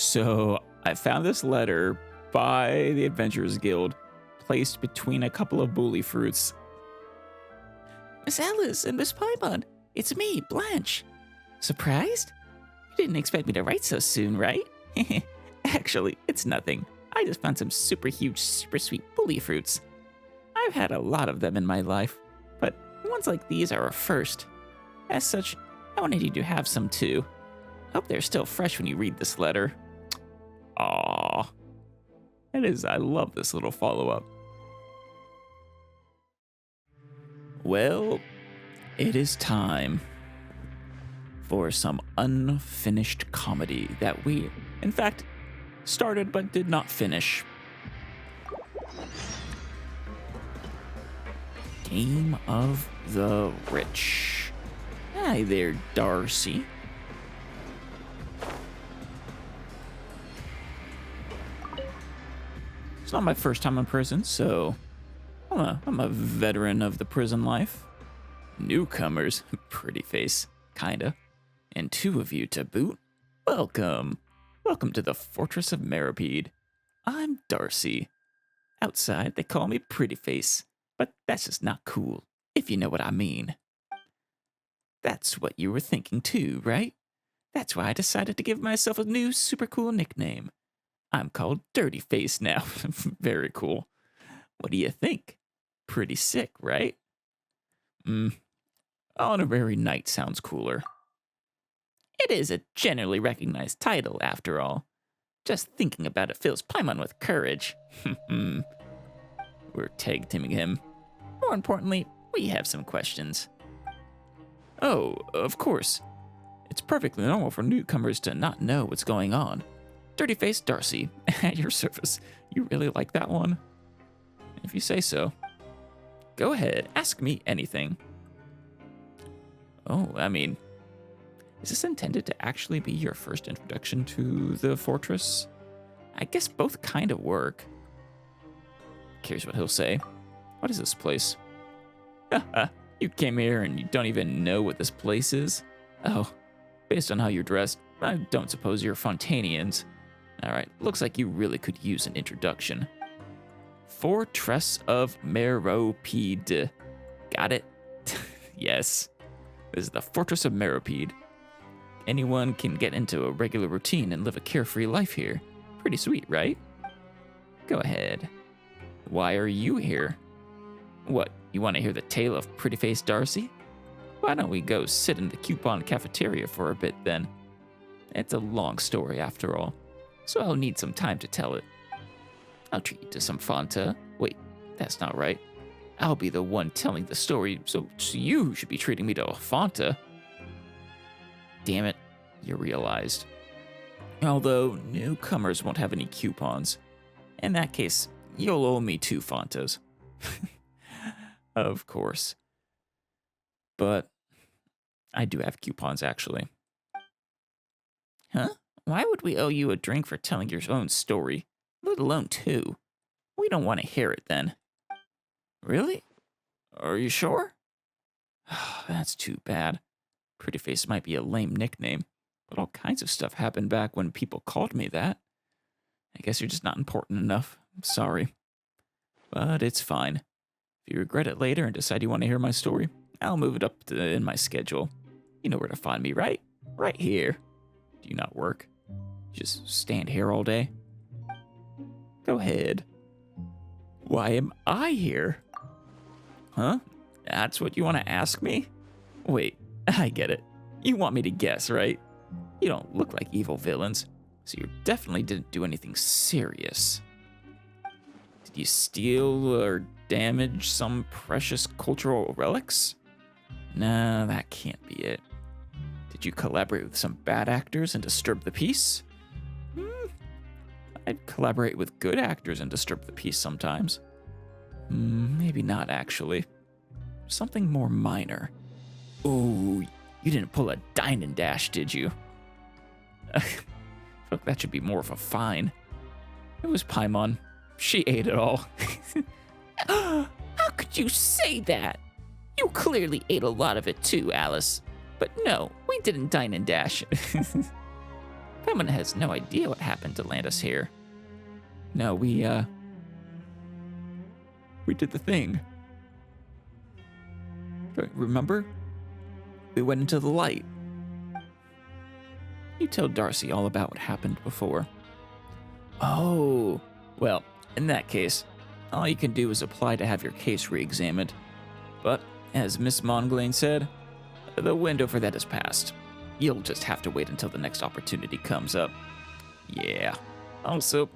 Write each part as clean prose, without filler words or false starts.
So I found this letter by the Adventurers Guild placed between a couple of bully fruits. Miss Alice and Miss Paimon, it's me, Blanche. Surprised? You didn't expect me to write so soon, right? Actually, it's nothing. I just found some super huge, super sweet bully fruits. I've had a lot of them in my life, but ones like these are a first. As such, I wanted you to have some too. Hope they're still fresh when you read this letter. Aww. It is, I love this little follow-up. Well, it is time for some unfinished comedy that we, in fact, started but did not finish. Game of the Rich. Hi there, Darcy. It's not my first time in prison, so I'm a veteran of the prison life. Newcomers, pretty face, kinda. And two of you to boot. Welcome. Welcome to the Fortress of Meripede. I'm Darcy. Outside, they call me Pretty Face, but that's just not cool, if you know what I mean. That's what you were thinking too, right? That's why I decided to give myself a new super cool nickname. I'm called Dirty Face now. Very cool. What do you think? Pretty sick, right? Honorary Knight sounds cooler. It is a generally recognized title, after all. Just thinking about it fills Paimon with courage. We're tag teaming him. More importantly, we have some questions. Oh, of course. It's perfectly normal for newcomers to not know what's going on. Dirty Face Darcy, at your service. You really like that one? If you say so. Go ahead, ask me anything. Oh, I mean, is this intended to actually be your first introduction to the fortress? I guess both kind of work. Here's what he'll say. What is this place? You came here and you don't even know what this place is? Oh, based on how you're dressed, I don't suppose you're Fontanians. Alright, looks like you really could use an introduction. Fortress of Meripede. Got it? Yes. This is the Fortress of Meripede. Anyone can get into a regular routine and live a carefree life here. Pretty sweet, right? Go ahead. Why are you here? What, you want to hear the tale of Pretty Face Darcy? Why don't we go sit in the coupon cafeteria for a bit then? It's a long story after all, so I'll need some time to tell it. I'll treat you to some Fanta. Wait, that's not right. I'll be the one telling the story, so you should be treating me to a Fanta. Damn it, you realized. Although newcomers won't have any coupons. In that case, you'll owe me 2 Fantas. Of course. But I do have coupons, actually. Huh? Why would we owe you a drink for telling your own story? Let alone 2. We don't want to hear it then. Really? Are you sure? That's too bad. Pretty Face might be a lame nickname, but all kinds of stuff happened back when people called me that. I guess you're just not important enough. I'm sorry. But it's fine. If you regret it later and decide you want to hear my story, I'll move it up in my schedule. You know where to find me, right? Right here. Do you not work? Just stand here all day? Go ahead. Why am I here? Huh? That's what you want to ask me? Wait, I get it. You want me to guess, right? You don't look like evil villains, so you definitely didn't do anything serious. Did you steal or damage some precious cultural relics? Nah, that can't be it. Did you collaborate with some bad actors and disturb the peace? I'd collaborate with good actors and disturb the peace sometimes. Maybe not, actually. Something more minor. Oh, you didn't pull a dine and dash, did you? I feel like that should be more of a fine. It was Paimon. She ate it all. How could you say that? You clearly ate a lot of it too, Alice. But no, we didn't dine and dash. Paimon has no idea what happened to land us here. No, we did the thing. Remember? We went into the light. You tell Darcy all about what happened before. Oh, well, in that case, all you can do is apply to have your case re-examined. But, as Miss Monglain said, the window for that has passed. You'll just have to wait until the next opportunity comes up. Yeah. Also,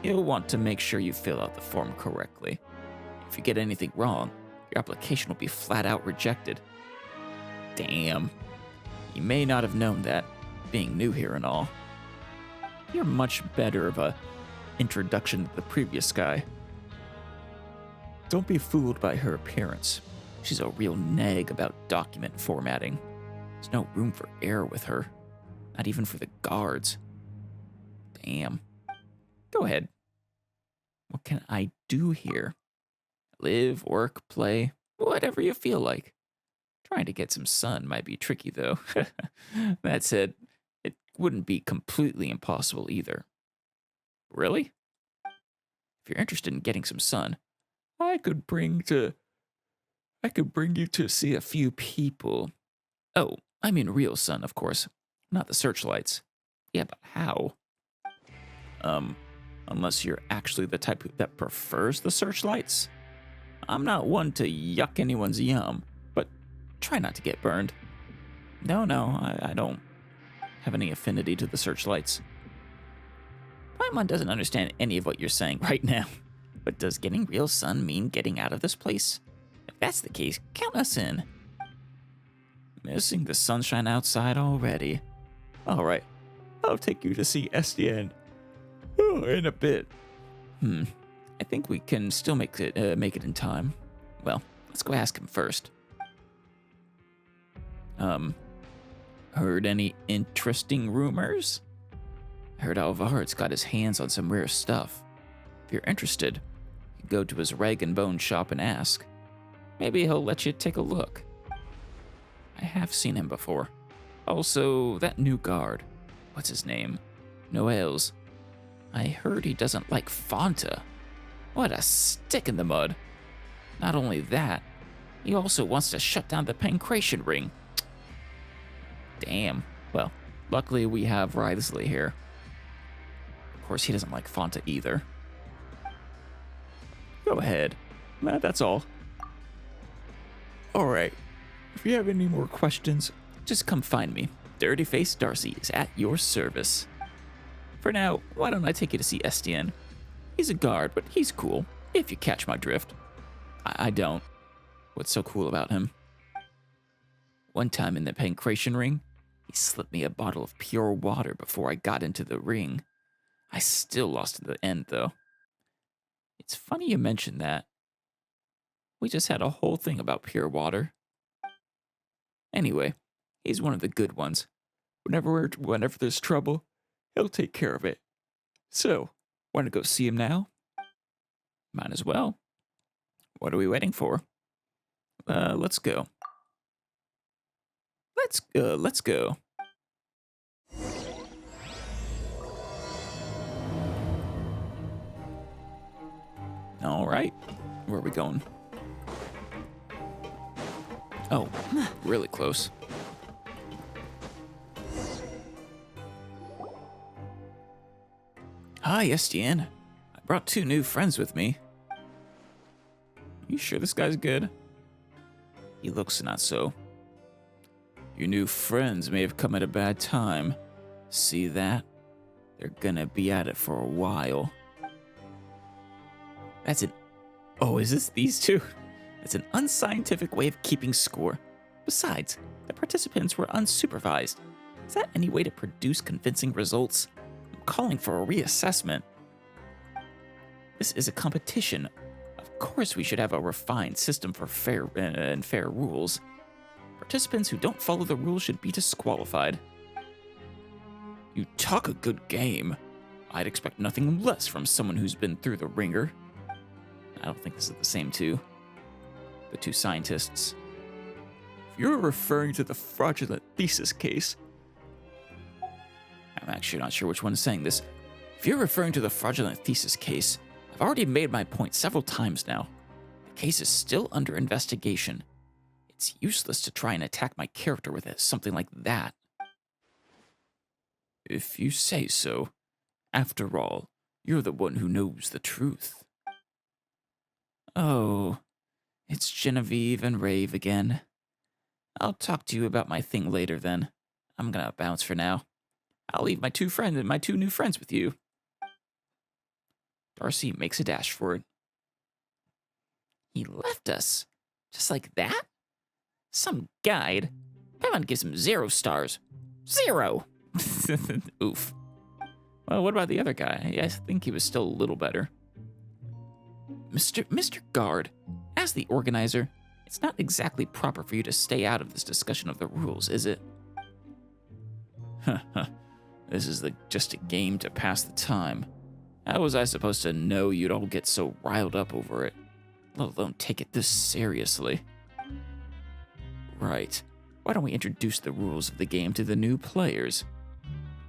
you'll want to make sure you fill out the form correctly. If you get anything wrong, your application will be flat out rejected. Damn. You may not have known that, being new here and all. You're much better of a introduction to the previous guy. Don't be fooled by her appearance. She's a real nag about document formatting. There's no room for error with her. Not even for the guards. Damn. Go ahead. What can I do here? Live, work, play, whatever you feel like. Trying to get some sun might be tricky, though. That said, it wouldn't be completely impossible either. Really? If you're interested in getting some sun, I could bring you to see a few people. Oh, I mean real sun, of course, not the searchlights. Yeah, but how? Unless you're actually the type that prefers the searchlights. I'm not one to yuck anyone's yum, but try not to get burned. No, I don't have any affinity to the searchlights. Paimon doesn't understand any of what you're saying right now. But does getting real sun mean getting out of this place? If that's the case, count us in. Missing the sunshine outside already. All right, I'll take you to see Estienne. Oh, in a bit. I think we can still make it in time. Well, let's go ask him first. Heard any interesting rumors? I heard Alvared's got his hands on some rare stuff. If you're interested, you can go to his rag and bone shop and ask. Maybe he'll let you take a look. I have seen him before. Also, that new guard. What's his name? Noel's. I heard he doesn't like Fanta. What a stick in the mud. Not only that, he also wants to shut down the Pancration Ring. Damn. Well, luckily we have Wriothesley here. Of course, he doesn't like Fanta either. Go ahead. That's all. All right. If you have any more questions, just come find me. Dirty-Faced Darcy is at your service. For now, why don't I take you to see Estienne? He's a guard, but he's cool, if you catch my drift. I don't. What's so cool about him? One time in the Pancration Ring, he slipped me a bottle of pure water before I got into the ring. I still lost in the end, though. It's funny you mention that. We just had a whole thing about pure water. Anyway, he's one of the good ones. Whenever there's trouble, he'll take care of it. So, want to go see him now? Might as well. What are we waiting for? Let's go. Let's go. All right. Where are we going? Oh, really close. Hi, Estienne. I brought 2 new friends with me. You sure this guy's good? He looks not so. Your new friends may have come at a bad time. See that? They're gonna be at it for a while. Oh, is this these 2? It's an unscientific way of keeping score. Besides, the participants were unsupervised. Is that any way to produce convincing results? I'm calling for a reassessment. This is a competition. Of course we should have a refined system for fair rules. Participants who don't follow the rules should be disqualified. You talk a good game. I'd expect nothing less from someone who's been through the ringer. I don't think this is the same 2. The 2 scientists. If you're referring to the fraudulent thesis case, I'm actually not sure which one is saying this. If you're referring to the fraudulent thesis case, I've already made my point several times now. The case is still under investigation. It's useless to try and attack my character with something like that. If you say so. After all, you're the one who knows the truth. Oh, it's Genevieve and Rave again. I'll talk to you about my thing later then. I'm gonna bounce for now. I'll leave my two new friends with you. Darcy makes a dash for it. He left us? Just like that? Some guide? Paimon gives him 0 stars. 0! Oof. Well, what about the other guy? I think he was still a little better. Mr. Guard, as the organizer, it's not exactly proper for you to stay out of this discussion of the rules, is it? This is just a game to pass the time. How was I supposed to know you'd all get so riled up over it, let alone take it this seriously? Right. Why don't we introduce the rules of the game to the new players?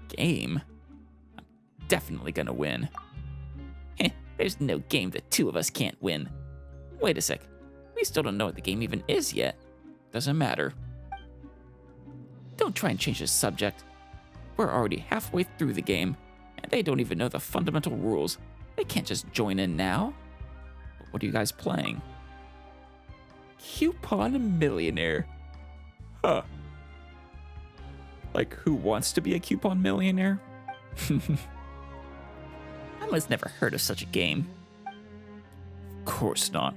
Game? I'm definitely gonna win. There's no game the two of us can't win. Wait a sec. We still don't know what the game even is yet. Doesn't matter. Don't try and change the subject. We're already halfway through the game, and they don't even know the fundamental rules. They can't just join in now. But what are you guys playing? Coupon Millionaire. Huh. Like, who wants to be a coupon millionaire? I must never heard of such a game. Of course not.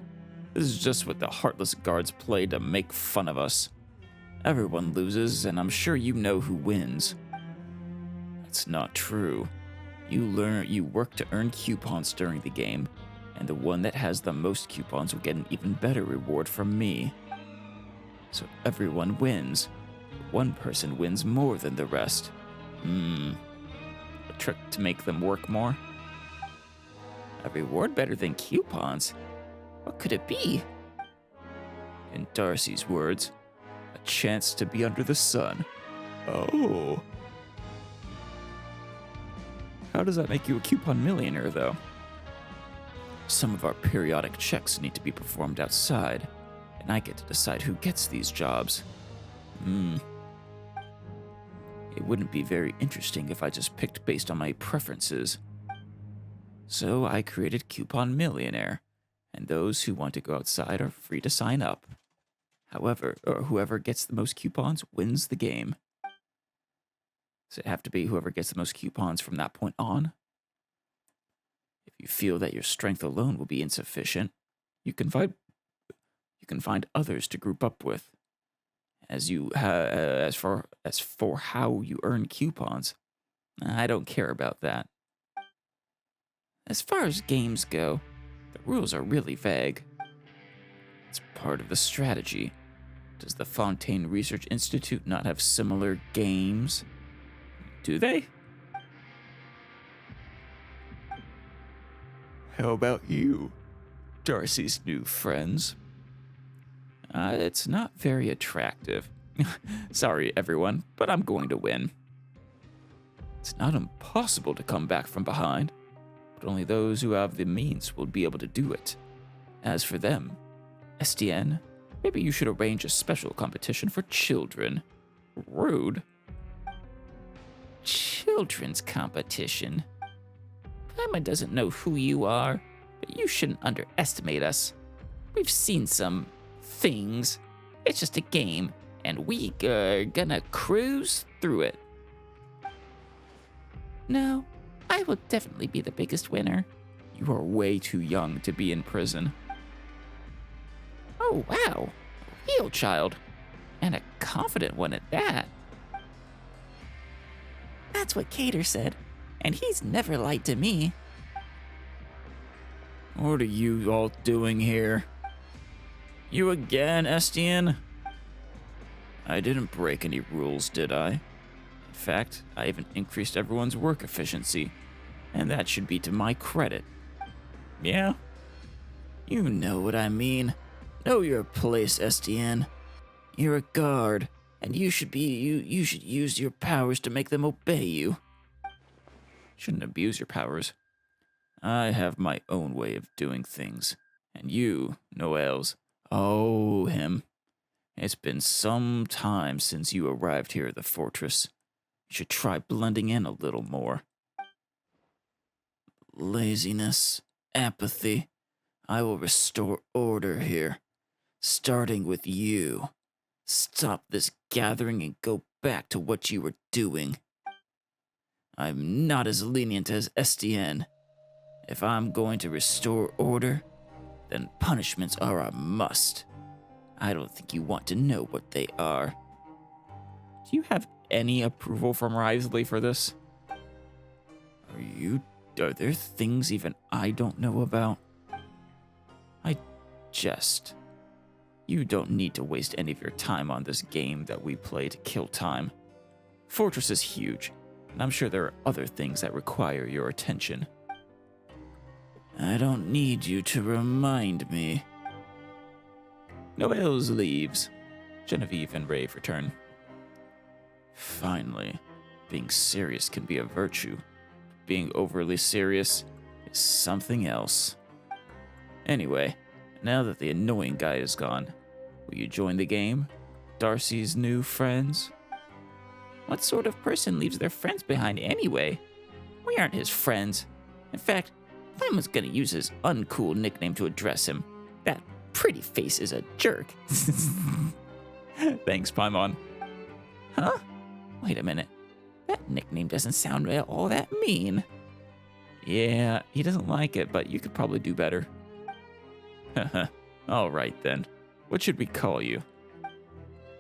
This is just what the heartless guards play to make fun of us. Everyone loses, and I'm sure you know who wins. That's not true. You work to earn coupons during the game, and the one that has the most coupons will get an even better reward from me. So everyone wins. One person wins more than the rest. A trick to make them work more? A reward better than coupons? What could it be? In Darcy's words, a chance to be under the sun. Oh. How does that make you a coupon millionaire, though? Some of our periodic checks need to be performed outside, and I get to decide who gets these jobs. It wouldn't be very interesting if I just picked based on my preferences. So I created Coupon Millionaire, and those who want to go outside are free to sign up. However, whoever gets the most coupons wins the game. Does it have to be whoever gets the most coupons from that point on? If you feel that your strength alone will be insufficient, you can find others to group up with. As for how you earn coupons, I don't care about that. As far as games go, the rules are really vague. It's part of the strategy. Does the Fontaine Research Institute not have similar games? Do they? How about you, Darcy's new friends? It's not very attractive. Sorry, everyone, but I'm going to win. It's not impossible to come back from behind, but only those who have the means will be able to do it. As for them, Estienne, maybe you should arrange a special competition for children. Rude. Children's competition? Paimon doesn't know who you are, but you shouldn't underestimate us. We've seen some things. It's just a game, and we are gonna cruise through it. No, I will definitely be the biggest winner. You are way too young to be in prison. Oh, wow. A real child. And a confident one at that. That's what Cater said, and he's never lied to me. What are you all doing here? You again, Estienne? I didn't break any rules, did I? In fact, I even increased everyone's work efficiency, and that should be to my credit. Yeah? You know what I mean. Know your place, Estienne. You're a guard, and you should use your powers to make them obey you. Shouldn't abuse your powers. I have my own way of doing things. And you, Noels, oh, him. It's been some time since you arrived here at the fortress. You should try blending in a little more. Laziness, apathy. I will restore order here, starting with you. Stop this gathering and go back to what you were doing. I'm not as lenient as SDN. If I'm going to restore order, then punishments are a must. I don't think you want to know what they are. Do you have any approval from Risley for this? Are there things even I don't know about? I jest. You don't need to waste any of your time on this game that we play to kill time. Fortress is huge, and I'm sure there are other things that require your attention. I don't need you to remind me. Noels leaves. Genevieve and Rave return. Finally, being serious can be a virtue. Being overly serious is something else. Anyway, now that the annoying guy is gone, will you join the game? Darcy's new friends? What sort of person leaves their friends behind anyway? We aren't his friends. In fact, Paimon's gonna use his uncool nickname to address him. That pretty face is a jerk. Thanks, Paimon. Huh? Wait a minute. That nickname doesn't sound all that mean. Yeah, he doesn't like it, but you could probably do better. All right, then. What should we call you?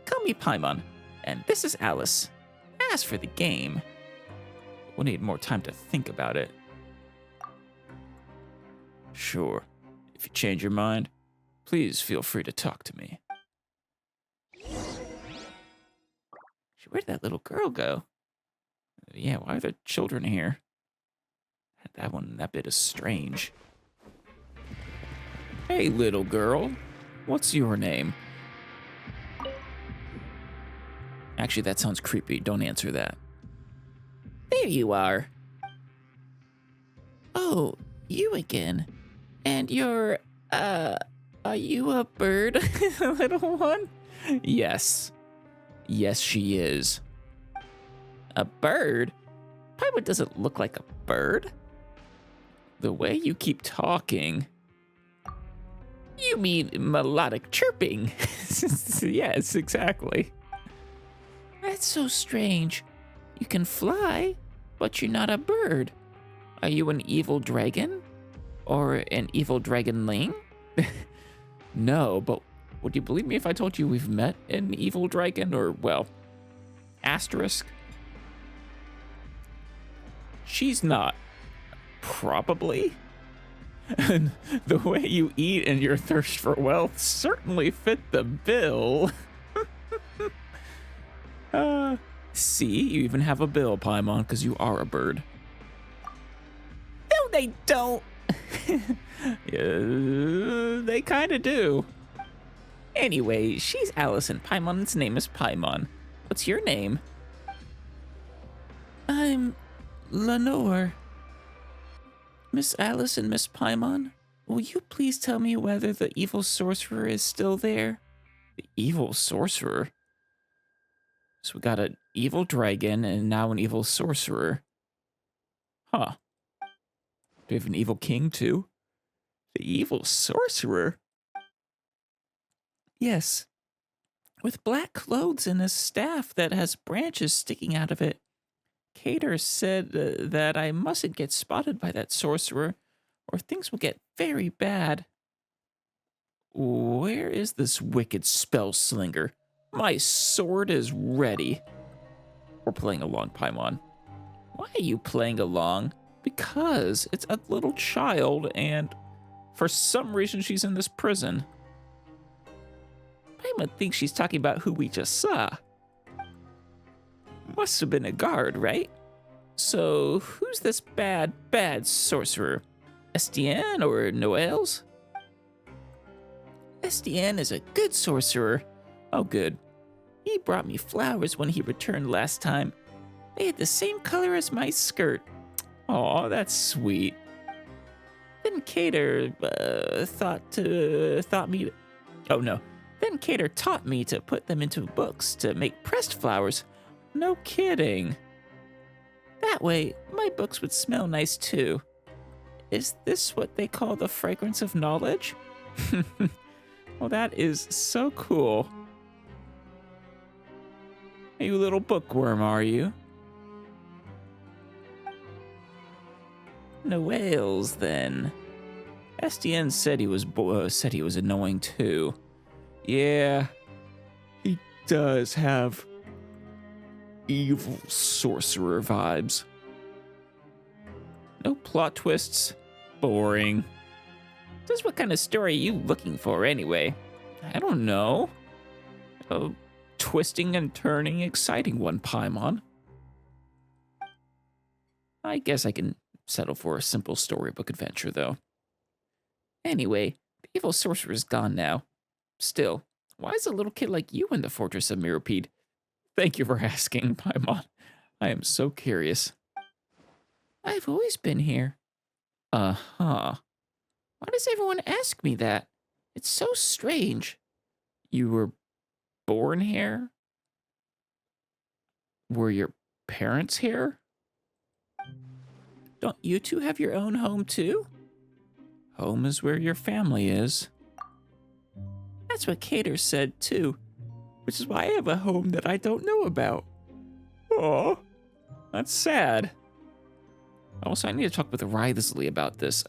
Call me Paimon, and this is Alice. As for the game, we'll need more time to think about it. Sure. If you change your mind, please feel free to talk to me. Where'd that little girl go? Yeah, why are there children here? That bit is strange. Hey, little girl. What's your name? Actually, that sounds creepy. Don't answer that. There you are. Oh, you again. And you're, are you a bird, little one? Yes. Yes, she is. A bird? Paimon doesn't look like a bird. The way you keep talking. You mean melodic chirping? Yes, exactly. That's so strange. You can fly, but you're not a bird. Are you an evil dragon? Or an evil dragonling? No, but would you believe me if I told you we've met an evil dragon? Or, well, asterisk? She's not. Probably. And the way you eat and your thirst for wealth certainly fit the bill. See, you even have a bill, Paimon, because you are a bird. No, they don't. Yeah, they kind of do. Anyway, she's Alice and Paimon's name is Paimon. What's your name? I'm Lenore. Miss Alice and Miss Paimon, will you please tell me whether the evil sorcerer is still there? The evil sorcerer? So we got an evil dragon and now an evil sorcerer. Huh. Do we have an evil king too? The evil sorcerer? Yes. With black clothes and a staff that has branches sticking out of it. Cater said that I mustn't get spotted by that sorcerer, or things will get very bad. Where is this wicked spell slinger? My sword is ready. We're playing along, Paimon. Why are you playing along? Because it's a little child, and for some reason she's in this prison. Paimon thinks she's talking about who we just saw. Must have been a guard, right? So, who's this bad sorcerer? Estienne or Noels? Estienne is a good sorcerer. Oh, good. He brought me flowers when he returned last time. They had the same color as my skirt. Aw, that's sweet. Then Cater Then Cater taught me to put them into books to make pressed flowers. No kidding. That way, my books would smell nice too. Is this what they call the fragrance of knowledge? Well, that is so cool. You little bookworm, are you? No whales, then. SDN said he was annoying too. Yeah, he does have evil sorcerer vibes. No plot twists. Boring. Just what kind of story are you looking for anyway? I don't know. A twisting and turning, exciting one, Paimon. I guess I can settle for a simple storybook adventure, though. Anyway, the evil sorcerer's gone now. Still, why is a little kid like you in the Fortress of Mirrorpeed? Thank you for asking, Paimon. I am so curious. I've always been here. Uh-huh. Why does everyone ask me that? It's so strange. You were born here? Were your parents here? Don't you two have your own home too? Home is where your family is. That's what Cater said too, which is why I have a home that I don't know about. Oh, that's sad. Also, I need to talk with Wriothesley about this.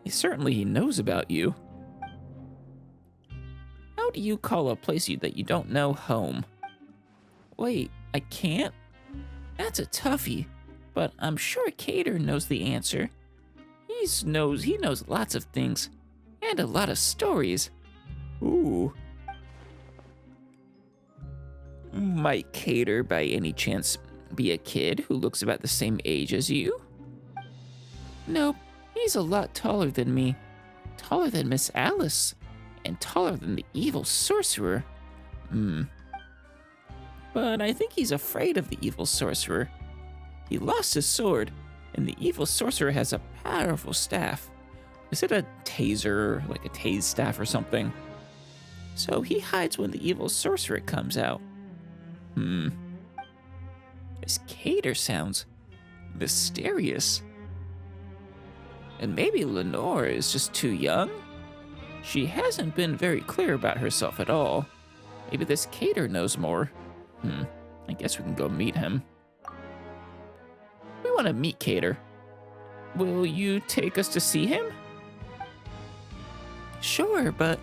He knows about you. How do you call a place that you don't know home? Wait, I can't? That's a toughie, but I'm sure Cater knows the answer. He knows lots of things, and a lot of stories. Ooh. Might Cater, by any chance, be a kid who looks about the same age as you? Nope, he's a lot taller than me. Taller than Miss Alice, and taller than the evil sorcerer. But I think he's afraid of the evil sorcerer. He lost his sword, and the evil sorcerer has a powerful staff. Is it a taser, like a tase staff or something? So he hides when the evil sorcerer comes out. This Cater sounds mysterious. And maybe Lenore is just too young? She hasn't been very clear about herself at all. Maybe this Cater knows more. I guess we can go meet him. We want to meet Cater. Will you take us to see him? Sure, but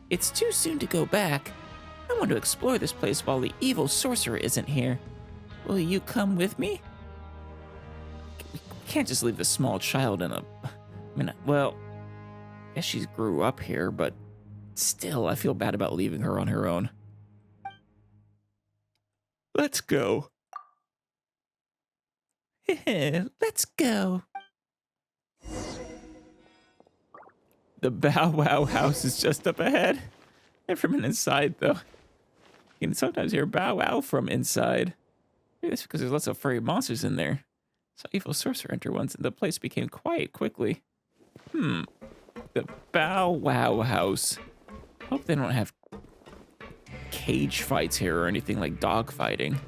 it's too soon to go back. I want to explore this place while the evil sorcerer isn't here. Will you come with me? We can't just leave the small child in a... I guess she grew up here, but still, I feel bad about leaving her on her own. Let's go. Let's go. The Bow Wow house is just up ahead. And from inside, though. You can sometimes hear Bow Wow from inside. Maybe that's because there's lots of furry monsters in there. Saw evil sorcerer enter once, and the place became quiet quickly. The Bow Wow house. Hope they don't have cage fights here or anything like dog fighting.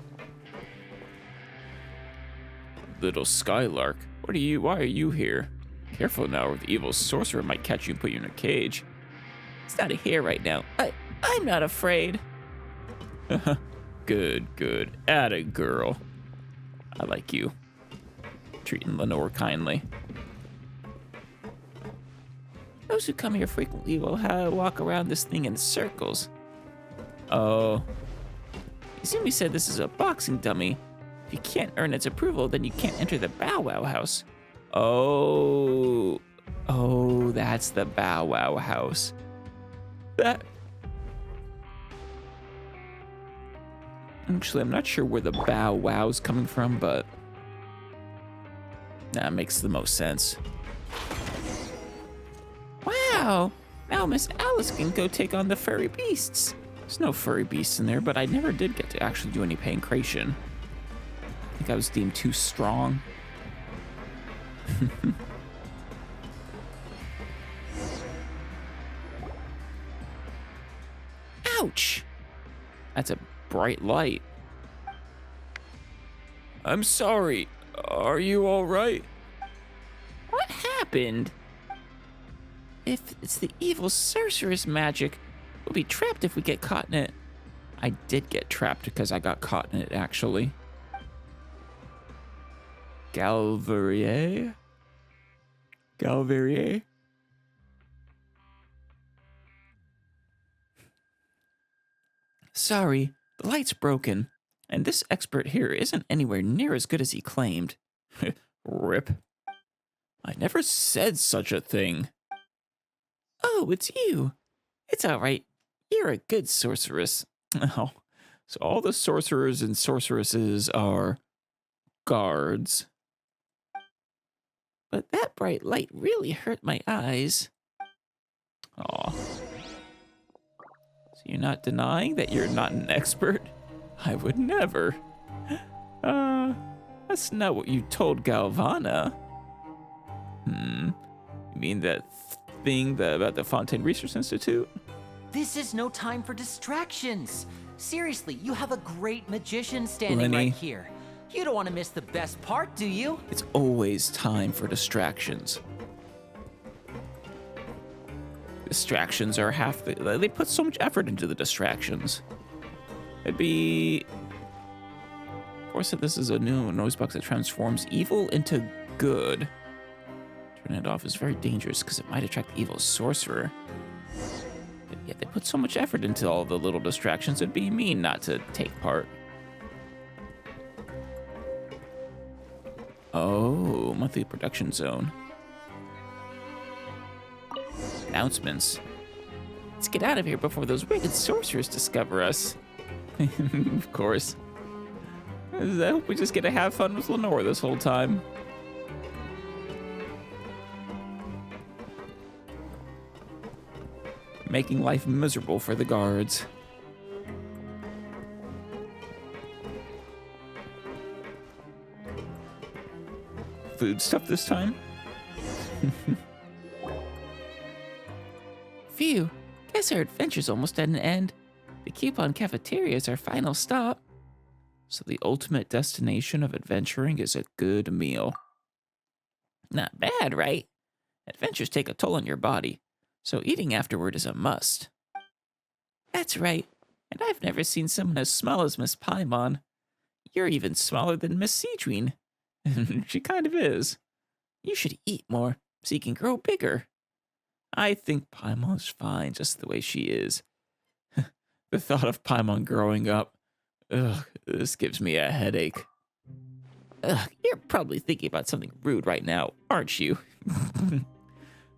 Little Skylark, why are you here? Careful now, or the evil sorcerer might catch you and put you in a cage. It's not here right now. I'm not afraid. Good. Atta girl. I like you. Treating Lenore kindly. Those who come here frequently will walk around this thing in circles. Oh. Izumi said this is a boxing dummy. If you can't earn its approval, then you can't enter the Bow Wow house. Oh, that's the Bow Wow house. Actually, I'm not sure where the Bow Wow's coming from, but that makes the most sense. Wow! Now Miss Alice can go take on the furry beasts. There's no furry beasts in there, but I never did get to actually do any pancration. I think I was deemed too strong. Ouch! That's a bright light. I'm sorry. Are you all right? What happened? If it's the evil sorceress magic, we'll be trapped if we get caught in it. I did get trapped because I got caught in it, actually. Galverier? Galverier? Sorry, the light's broken, and this expert here isn't anywhere near as good as he claimed. Rip. I never said such a thing. Oh, it's you. It's all right. You're a good sorceress. Oh, so all the sorcerers and sorceresses are guards. But that bright light really hurt my eyes. Aw. So you're not denying that you're not an expert? I would never. That's not what you told Galvana. You mean that thing about the Fontaine Research Institute? This is no time for distractions. Seriously, you have a great magician standing Lenny. right here. You don't want to miss the best part, do you? It's always time for distractions. Distractions are they put so much effort into the distractions. It'd be... Force that this is a new noise box that transforms evil into good. Turning it off is very dangerous because it might attract the evil sorcerer. But yet they put so much effort into all the little distractions, it'd be mean not to take part. Oh, monthly production zone. Announcements. Let's get out of here before those wicked sorcerers discover us. Of course. I hope we just get to have fun with Lenore this whole time. Making life miserable for the guards. Food stuff this time? Phew, guess our adventure's almost at an end. The coupon cafeteria is our final stop. So the ultimate destination of adventuring is a good meal. Not bad, right? Adventures take a toll on your body, so eating afterward is a must. That's right, and I've never seen someone as small as Miss Paimon. You're even smaller than Miss Seedween. She kind of is. You should eat more so you can grow bigger. I think Paimon's fine just the way she is. The thought of Paimon growing up, this gives me a headache. You're probably thinking about something rude right now, aren't you?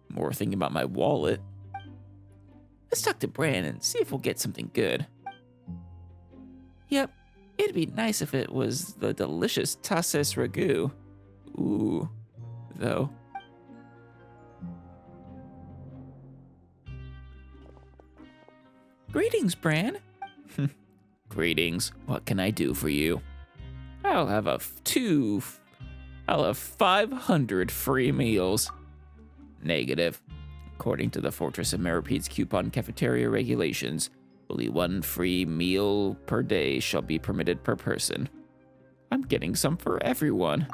More thinking about my wallet. Let's talk to Bran and see if we'll get something good. Yep, it'd be nice if it was the delicious tasses ragu. Ooh, though. Greetings, Bran. Greetings. What can I do for you? I'll have 500 free meals. Negative. According to the Fortress of Meripede's coupon cafeteria regulations, only one free meal per day shall be permitted per person. I'm getting some for everyone.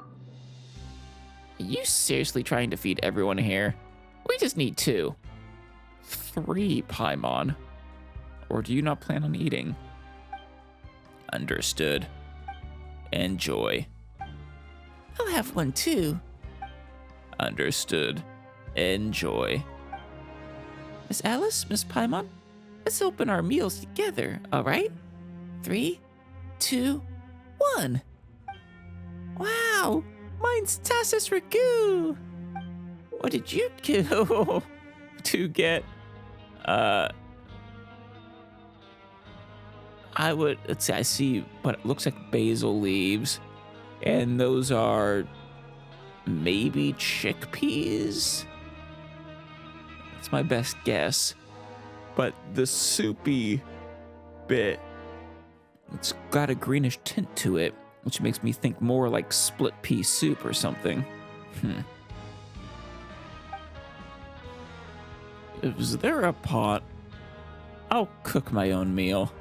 Are you seriously trying to feed everyone here? We just need 2. 3, Paimon. Or do you not plan on eating? Understood. Enjoy. I'll have one too. Understood. Enjoy. Miss Alice, Miss Paimon, let's open our meals together, all right? 3, 2, 1. Wow, mine's tasses ragu. What did you do To get, let's see, I see what looks like basil leaves, and those are maybe chickpeas? That's my best guess. But the soupy bit, it's got a greenish tint to it, which makes me think more like split pea soup or something. Is there a pot? I'll cook my own meal.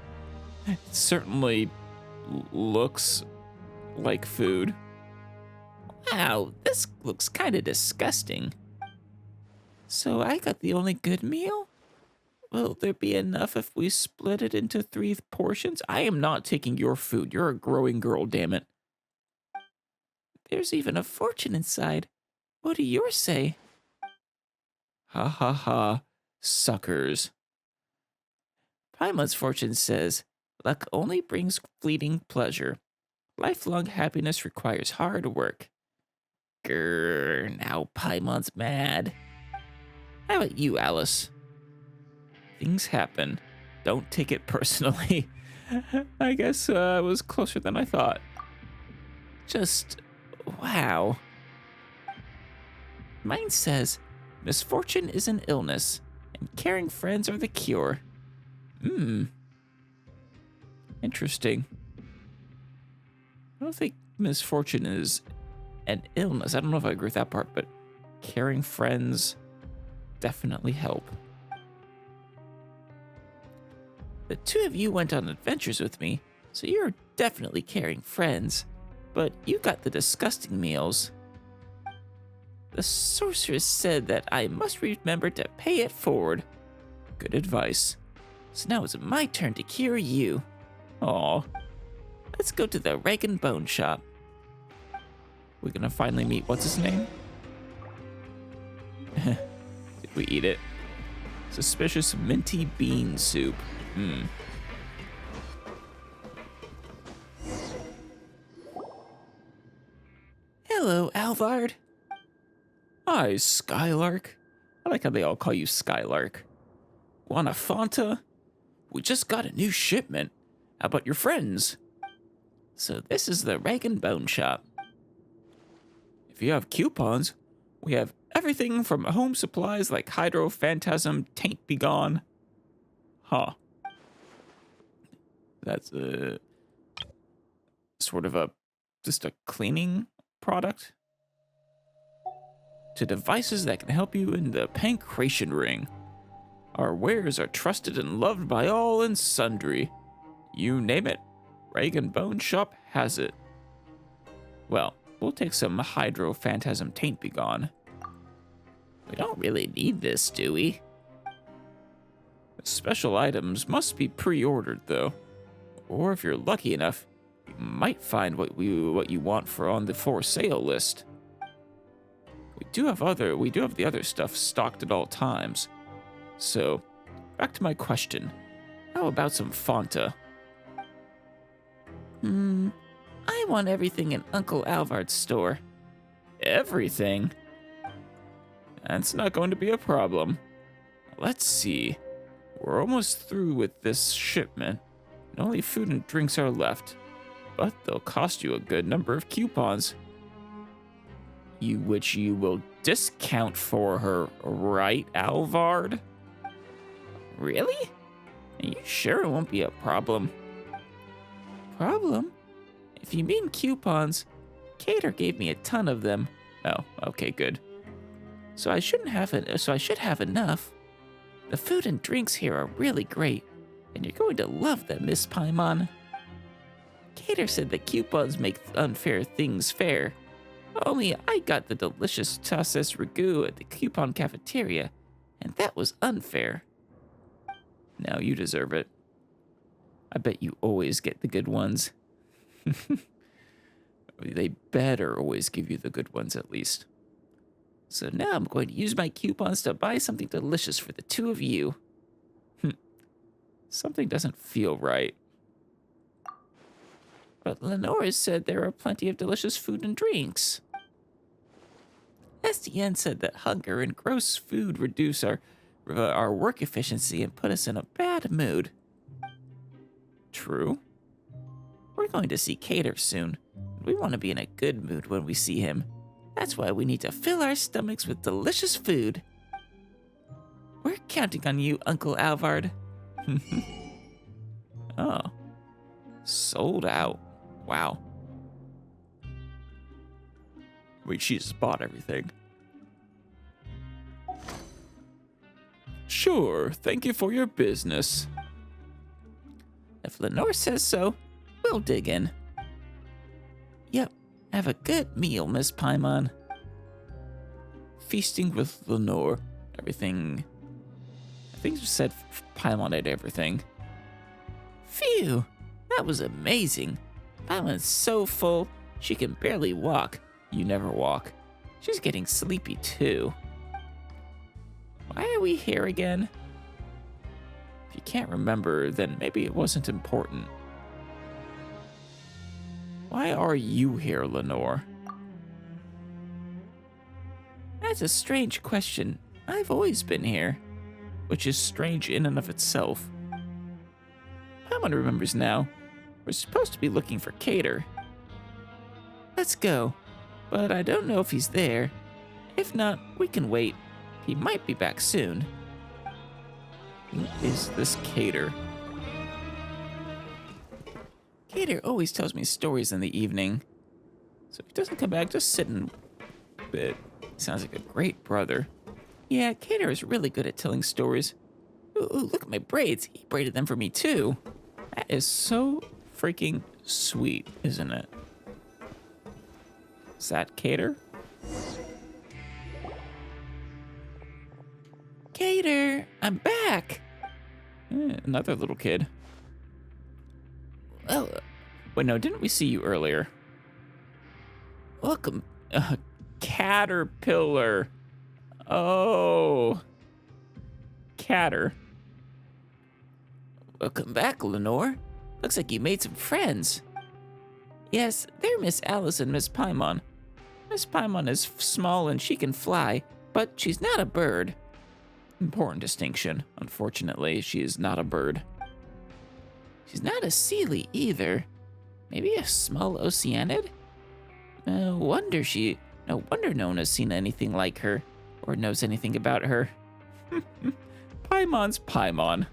It certainly looks like food. Wow, this looks kind of disgusting. So I got the only good meal? Will there be enough if we split it into 3 portions? I am not taking your food. You're a growing girl, damn it. There's even a fortune inside. What do yours say? Ha ha ha. Suckers. Paimon's fortune says, luck only brings fleeting pleasure. Lifelong happiness requires hard work. Grrr, now Paimon's mad. How about you, Alice? Things happen. Don't take it personally. I guess I was closer than I thought. Just, wow. Mine says, misfortune is an illness, and caring friends are the cure. Interesting. I don't think misfortune is an illness. I don't know if I agree with that part, but caring friends definitely help. The 2 of you went on adventures with me, so you're definitely caring friends. But you got the disgusting meals. The sorceress said that I must remember to pay it forward. Good advice. So now it's my turn to cure you. Aw. Let's go to the Rag and Bone shop. We're gonna finally meet, what's his name? Did we eat it? Suspicious minty bean soup. Hello, Alvard. Hi, Skylark. I like how they all call you Skylark. Want a Fanta? We just got a new shipment. How about your friends? So this is the Rag and Bone shop. If you have coupons, we have everything from home supplies like Hydro, Phantasm, Taint Be Gone. Huh. That's sort of just a cleaning product. To devices that can help you in the pancreation ring. Our wares are trusted and loved by all and sundry. You name it, Rag and Bone Shop has it. Well, we'll take some Hydro Phantasm Taint Be Gone. We don't really need this, do we? Special items must be pre-ordered, though. Or if you're lucky enough, you might find what you want on the for sale list. We do have the other stuff stocked at all times. So, back to my question. How about some Fanta? I want everything in Uncle Alvard's store. Everything? That's not going to be a problem. Let's see. We're almost through with this shipment, and only food and drinks are left. But they'll cost you a good number of coupons. Which you will discount for her, right, Alvard? Really? Are you sure it won't be a problem? Problem? If you mean coupons, Cater gave me a ton of them. Oh, okay, good. So I should have enough. The food and drinks here are really great, and you're going to love them, Miss Paimon. Cater said that coupons make unfair things fair. Only I got the delicious sauces ragu at the coupon cafeteria, and that was unfair. Now you deserve it. I bet you always get the good ones. They better always give you the good ones at least. So now I'm going to use my coupons to buy something delicious for the 2 of you. Something doesn't feel right. But Lenore said there are plenty of delicious food and drinks. Estienne said that hunger and gross food reduce our work efficiency and put us in a bad mood. True. We're going to see Cater soon. We want to be in a good mood when we see him. That's why we need to fill our stomachs with delicious food. We're counting on you, Uncle Alvard. Oh. Sold out. Wow. Wait, she just bought everything. Sure, thank you for your business. If Lenore says so, we'll dig in. Yep, have a good meal, Miss Paimon. Feasting with Lenore. Everything. I think you said Paimon ate everything. Phew, that was amazing. Paimon's so full, she can barely walk. You never walk. She's getting sleepy too. Why are we here again? If you can't remember, then maybe it wasn't important. Why are you here, Lenore? That's a strange question. I've always been here. Which is strange in and of itself. Paimon remembers now. We're supposed to be looking for Cater. Let's go. But I don't know if he's there. If not, we can wait. He might be back soon. Who is this Cater? Cater always tells me stories in the evening. So if he doesn't come back, just sit and bit. Sounds like a great brother. Yeah, Cater is really good at telling stories. Ooh, look at my braids. He braided them for me too. That is so freaking sweet, isn't it? Is that Cater? Cater, I'm back. Another little kid. Well, Wait, no, didn't we see you earlier? welcome. Caterpillar. Oh. Catter. Welcome back, Lenore. Looks like you made some friends. Yes, they're Miss Alice and Miss Paimon. Miss Paimon is small and she can fly, but she's not a bird. Important distinction. Unfortunately, she is not a bird. She's not a Seelie either. Maybe a small Oceanid? No wonder no one has seen anything like her, or knows anything about her. Paimon's Paimon.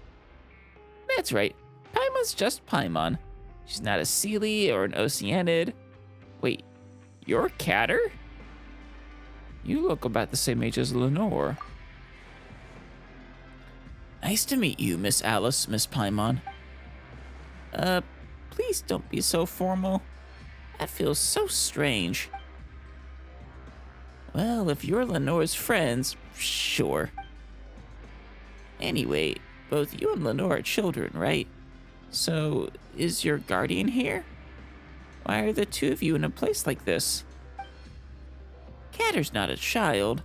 That's right, Paimon's just Paimon. She's not a Seelie or an Oceanid. Wait, you're Catter? You look about the same age as Lenore. Nice to meet you, Miss Alice, Miss Paimon. Please don't be so formal. That feels so strange. Well, if you're Lenore's friends, sure. Anyway, both you and Lenore are children, right? So, is your guardian here? Why are the two of you in a place like this? Catter's not a child.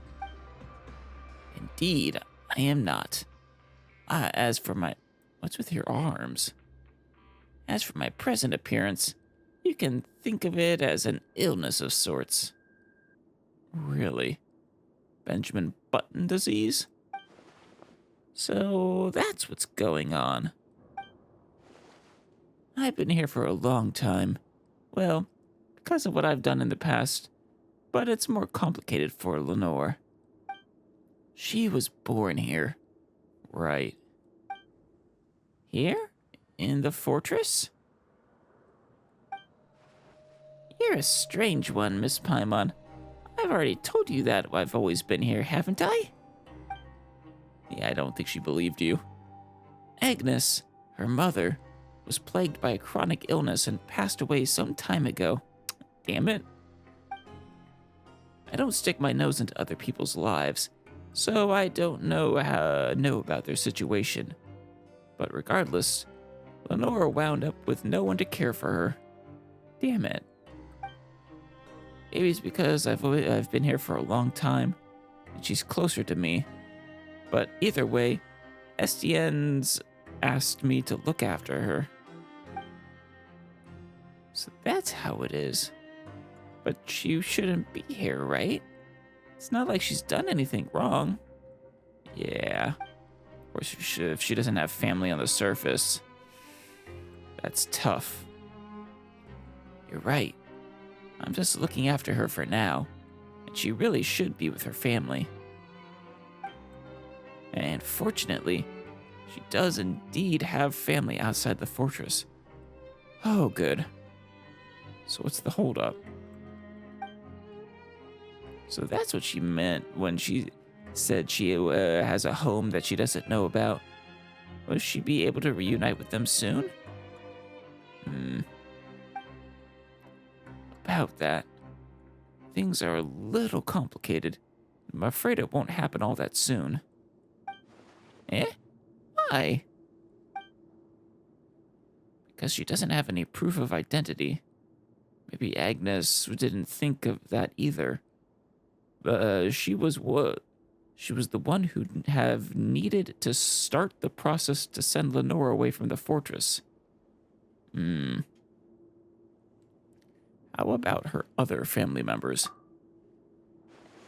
Indeed, I am not. As for my... What's with your arms? As for my present appearance, you can think of it as an illness of sorts. Really? Benjamin Button disease? So that's what's going on. I've been here for a long time. Well, because of what I've done in the past, but it's more complicated for Lenore. She was born here. Right. Here? In the fortress? You're a strange one, Miss Paimon. I've already told you that I've always been here, haven't I? Yeah, I don't think she believed you. Agnes, her mother, was plagued by a chronic illness and passed away some time ago. Damn it. I don't stick my nose into other people's lives, so I don't know about their situation. But regardless, Lenore wound up with no one to care for her. Damn it. Maybe it's because I've been here for a long time, and she's closer to me. But either way, Estienne's asked me to look after her. So that's how it is. But you shouldn't be here, right? It's not like she's done anything wrong. Yeah. Of course, if she doesn't have family on the surface. That's tough. You're right. I'm just looking after her for now, and she really should be with her family. And fortunately, she does indeed have family outside the fortress. Oh, good. So what's the holdup? So that's what she meant when said she has a home that she doesn't know about. Will she be able to reunite with them soon? About that, things are a little complicated. I'm afraid it won't happen all that soon. Eh? Why? Because she doesn't have any proof of identity. Maybe Agnes didn't think of that either. She was the one who'd have needed to start the process to send Lenore away from the fortress. How about her other family members?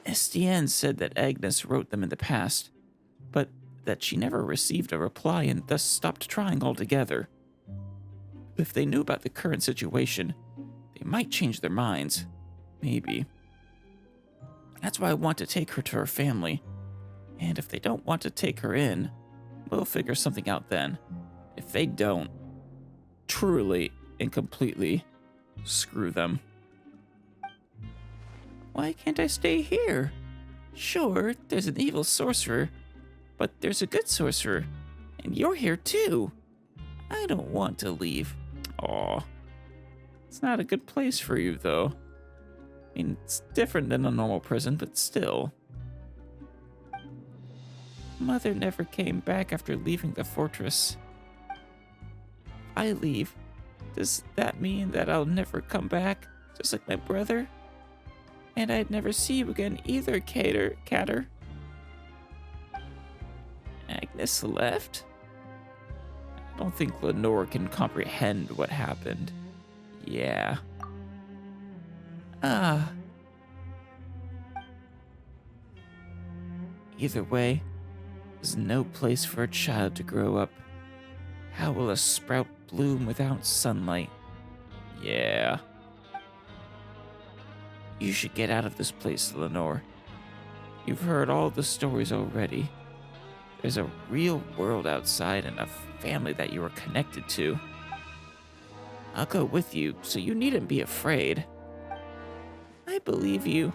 Estienne said that Agnes wrote them in the past, but that she never received a reply and thus stopped trying altogether. If they knew about the current situation, they might change their minds. Maybe. That's why I want to take her to her family. And if they don't want to take her in, we'll figure something out then. If they don't, truly and completely, screw them. Why can't I stay here? Sure, there's an evil sorcerer, but there's a good sorcerer, and you're here too. I don't want to leave. Aw. It's not a good place for you, though. I mean, it's different than a normal prison, but still. Mother never came back after leaving the fortress. If I leave, does that mean that I'll never come back, just like my brother? And I'd never see you again either, Catter. Agnes left? I don't think Lenore can comprehend what happened. Yeah. Either way, there's no place for a child to grow up. How will a sprout bloom without sunlight? Yeah. You should get out of this place, Lenore. You've heard all the stories already. There's a real world outside and a family that you are connected to. I'll go with you, so you needn't be afraid. I believe you.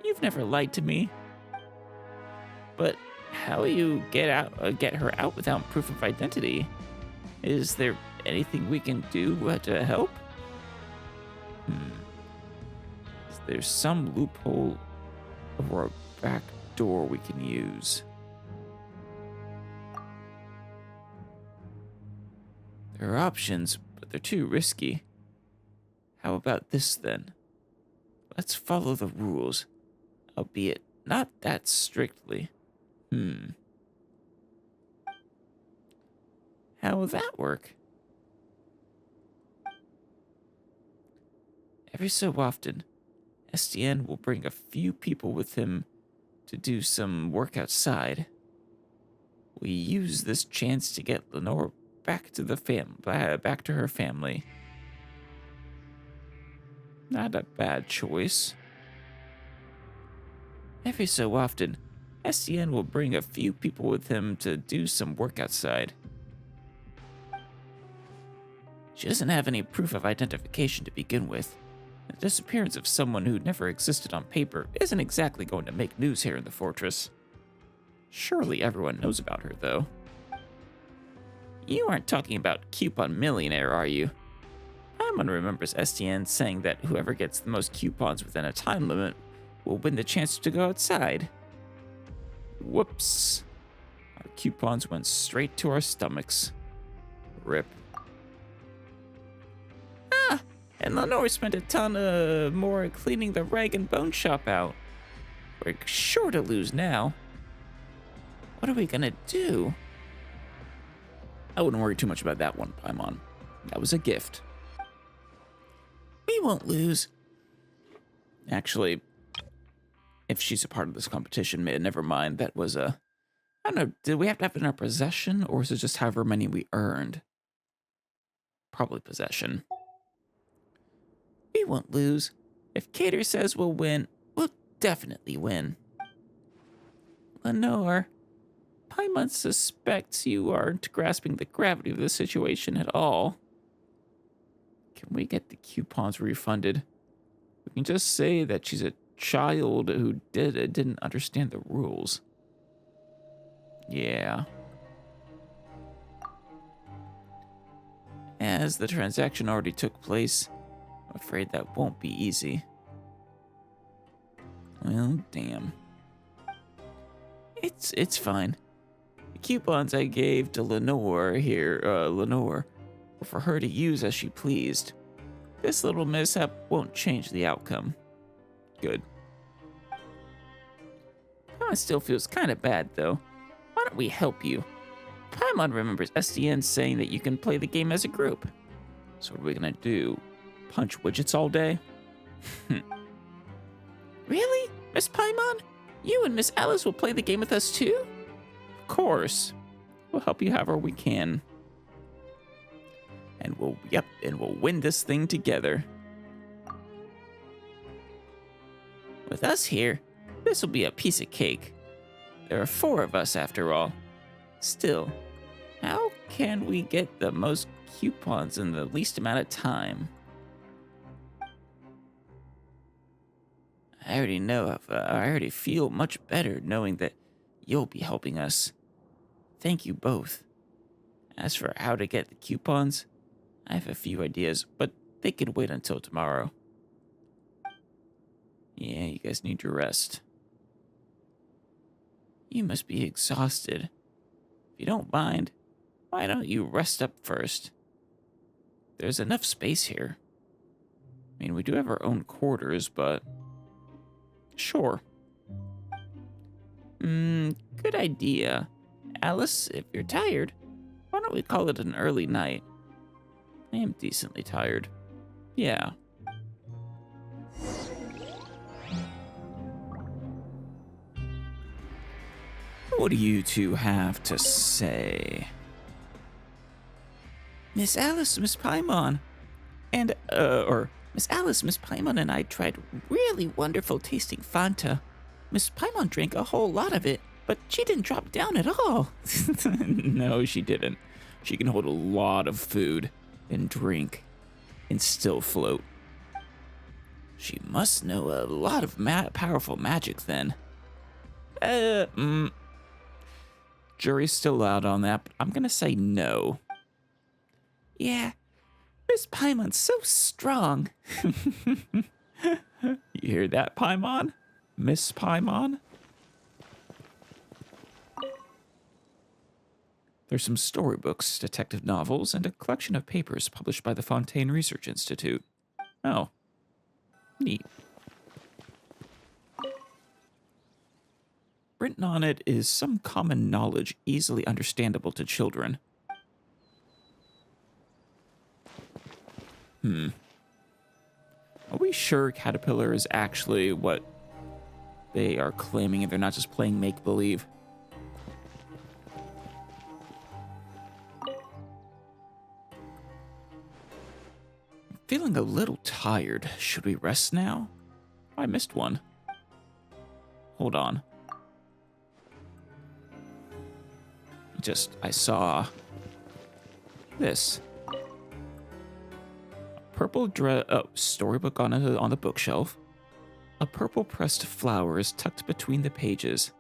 You've never lied to me. But how will you get her out without proof of identity? Is there anything we can do to help? Is there some loophole or a back door we can use? There are options, but they're too risky. How about this then? Let's follow the rules, albeit not that strictly. How will that work? Every so often, Estienne will bring a few people with him to do some work outside. We use this chance to get Lenore back to her family. Not a bad choice. Every so often, Estienne will bring a few people with him to do some work outside. She doesn't have any proof of identification to begin with. The disappearance of someone who never existed on paper isn't exactly going to make news here in the fortress. Surely everyone knows about her, though. You aren't talking about Coupon Millionaire, are you? Paimon remembers Estienne saying that whoever gets the most coupons within a time limit will win the chance to go outside. Whoops. Our coupons went straight to our stomachs. Rip. And Lenore spent a ton more cleaning the rag and bone shop out. We're sure to lose now. What are we gonna do? I wouldn't worry too much about that one, Paimon. That was a gift. We won't lose. Actually, if she's a part of this competition, never mind. That was I don't know, did we have to have it in our possession, or is it just however many we earned? Probably possession. We won't lose. If Cater says we'll win, we'll definitely win. Lenore, Paimon suspects you aren't grasping the gravity of the situation at all. Can we get the coupons refunded? We can just say that she's a child who didn't understand the rules. Yeah. As the transaction already took place, I'm afraid that won't be easy. Well, damn. It's fine. The coupons I gave to Lenore were for her to use as she pleased. This little mishap won't change the outcome. Good. Paimon still feels kind of bad, though. Why don't we help you? Paimon remembers SDN saying that you can play the game as a group. So what are we gonna do? Punch widgets all day? Really? Miss Paimon? You and Miss Alice will play the game with us too? Of course. We'll help you however we can. And we'll win this thing together. With us here, this will be a piece of cake. There are 4 of us after all. Still, how can we get the most coupons in the least amount of time? I already feel much better knowing that you'll be helping us. Thank you both. As for how to get the coupons, I have a few ideas, but they can wait until tomorrow. Yeah, you guys need your rest. You must be exhausted. If you don't mind, why don't you rest up first? There's enough space here. I mean, we do have our own quarters, but... Sure. Good idea. Alice, if you're tired, why don't we call it an early night? I am decently tired. Yeah. What do you two have to say? Miss Alice, Miss Paimon, Miss Alice, Miss Paimon and I tried really wonderful tasting Fanta. Miss Paimon drank a whole lot of it, but she didn't drop down at all. No, she didn't. She can hold a lot of food and drink and still float. She must know a lot of powerful magic then. Jury's still out on that, but I'm gonna say no. Yeah, Miss Paimon's so strong. You hear that, Paimon? Miss Paimon? There's some storybooks, detective novels, and a collection of papers published by the Fontaine Research Institute. Oh, neat. Written on it is some common knowledge easily understandable to children. Are we sure Caterpillar is actually what they are claiming and they're not just playing make-believe? I'm feeling a little tired. Should we rest now? I missed one. Hold on. I saw this. Purple storybook on the bookshelf. A purple pressed flower is tucked between the pages.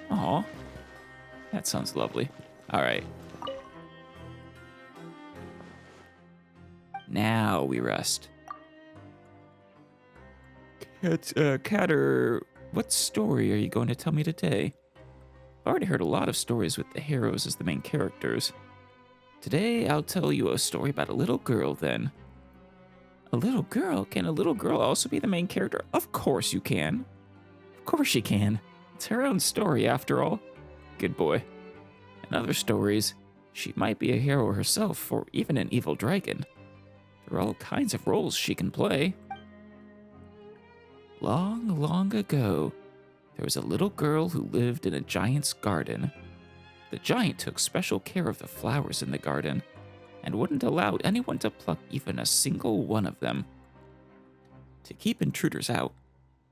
Aw, that sounds lovely. All right. Now we rest. Catter, what story are you going to tell me today? I've already heard a lot of stories with the heroes as the main characters. Today, I'll tell you a story about a little girl, then. A little girl? Can a little girl also be the main character? Of course you can. Of course she can. It's her own story, after all. Good boy. In other stories, she might be a hero herself, or even an evil dragon. There are all kinds of roles she can play. Long, long ago, there was a little girl who lived in a giant's garden. The giant took special care of the flowers in the garden and wouldn't allow anyone to pluck even a single one of them. To keep intruders out,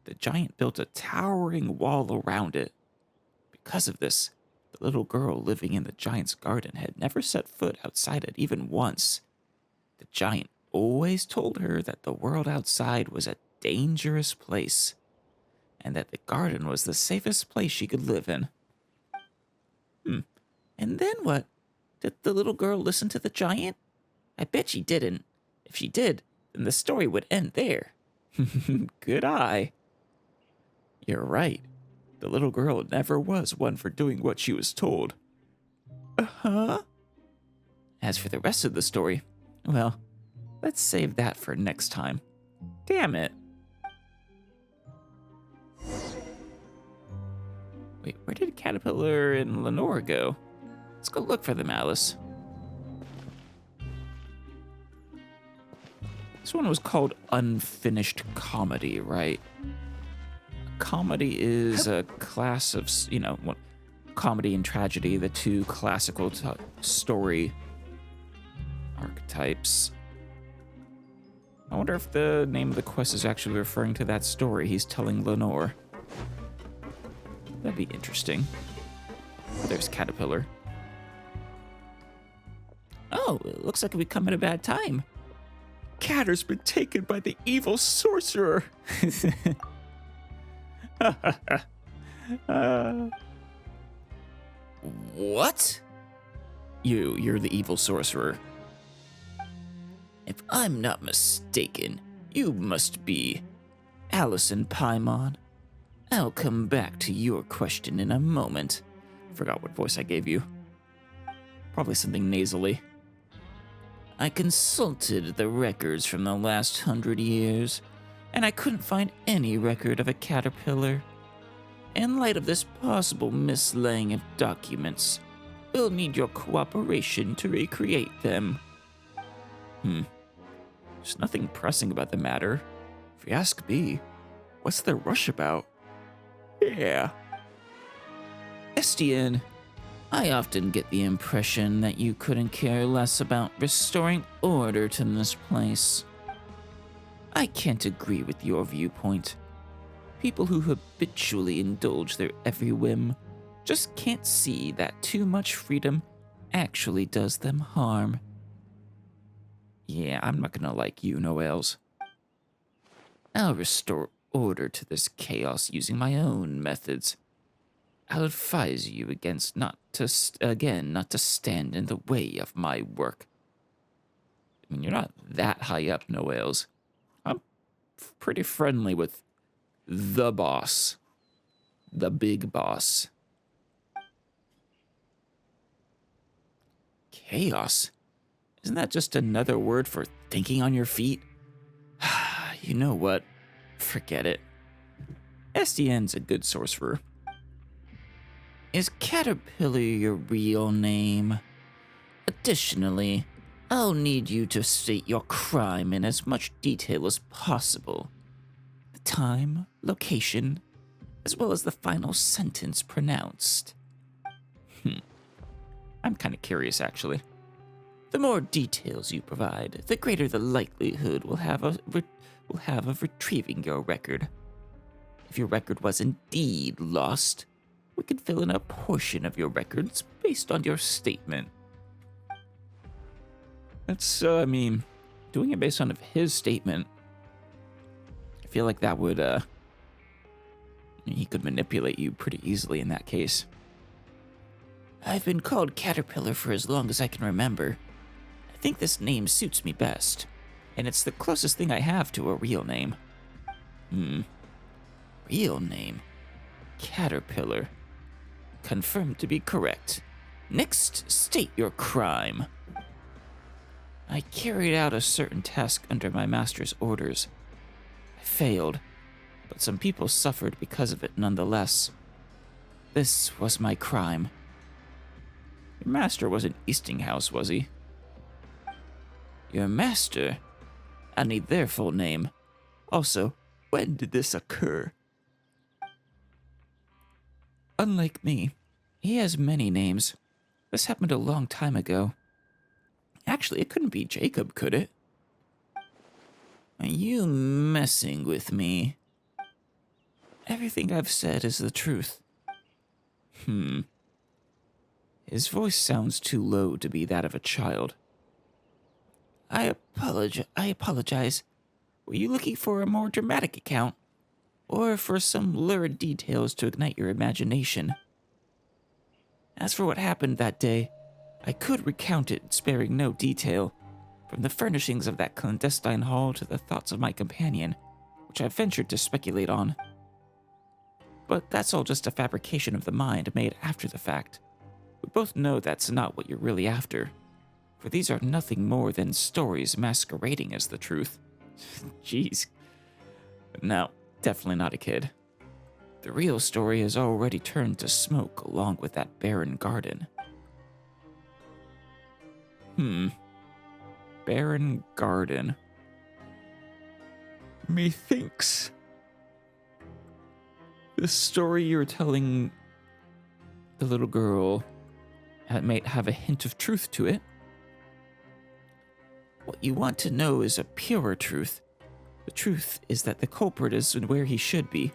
the giant built a towering wall around it. Because of this, the little girl living in the giant's garden had never set foot outside it even once. The giant always told her that the world outside was a dangerous place, and that the garden was the safest place she could live in. And then what? Did the little girl listen to the giant? I bet she didn't. If she did, then the story would end there. Good eye. You're right. The little girl never was one for doing what she was told. Uh-huh. As for the rest of the story, well, let's save that for next time. Damn it. Wait, where did Caterpillar and Lenore go? Let's go look for them, Alice. This one was called Unfinished Comedy, right? Comedy is a class of, comedy and tragedy, the two classical story archetypes. I wonder if the name of the quest is actually referring to that story he's telling Lenore. That'd be interesting. Oh, there's Caterpillar. Oh, it looks like we come at a bad time. Catter's been taken by the evil sorcerer. What? You're the evil sorcerer. If I'm not mistaken, you must be Allison Paimon. I'll come back to your question in a moment. Forgot what voice I gave you. Probably something nasally. I consulted the records from the last 100 years, and I couldn't find any record of a caterpillar. In light of this possible mislaying of documents, we'll need your cooperation to recreate them. There's nothing pressing about the matter. If you ask me, what's the rush about? Yeah. Estienne, I often get the impression that you couldn't care less about restoring order to this place. I can't agree with your viewpoint. People who habitually indulge their every whim just can't see that too much freedom actually does them harm. Yeah, I'm not gonna like you, Noels. I'll restore order to this chaos using my own methods. I'll advise you against not to stand in the way of my work. I mean, you're not that high up, Noels. I'm pretty friendly with the boss. The big boss. Chaos? Isn't that just another word for thinking on your feet? You know what? Forget it. Estienne's a good sorcerer. Is Caterpillar your real name? Additionally, I'll need you to state your crime in as much detail as possible. The time, location, as well as the final sentence pronounced. I'm kind of curious, actually. The more details you provide, the greater the likelihood we'll have of retrieving your record. If your record was indeed lost, we could fill in a portion of your records based on your statement. That's, doing it based on his statement, I feel like that would, he could manipulate you pretty easily in that case. I've been called Caterpillar for as long as I can remember. I think this name suits me best, and it's the closest thing I have to a real name. Real name? Caterpillar. Confirmed to be correct. Next, state your crime. I carried out a certain task under my master's orders. I failed, but some people suffered because of it nonetheless. This was my crime. Your master wasn't Eastinghouse, was he? Your master? I need their full name. Also, when did this occur? Unlike me, he has many names. This happened a long time ago. Actually, it couldn't be Jacob, could it? Are you messing with me? Everything I've said is the truth. His voice sounds too low to be that of a child. I apologize. Were you looking for a more dramatic account? Or for some lurid details to ignite your imagination? As for what happened that day, I could recount it, sparing no detail, from the furnishings of that clandestine hall to the thoughts of my companion, which I ventured to speculate on. But that's all just a fabrication of the mind made after the fact. We both know that's not what you're really after, for these are nothing more than stories masquerading as the truth. Jeez. No, definitely not a kid. The real story has already turned to smoke along with that barren garden. Barren garden. Methinks. The story you're telling the little girl might have a hint of truth to it. What you want to know is a purer truth. The truth is that the culprit is where he should be.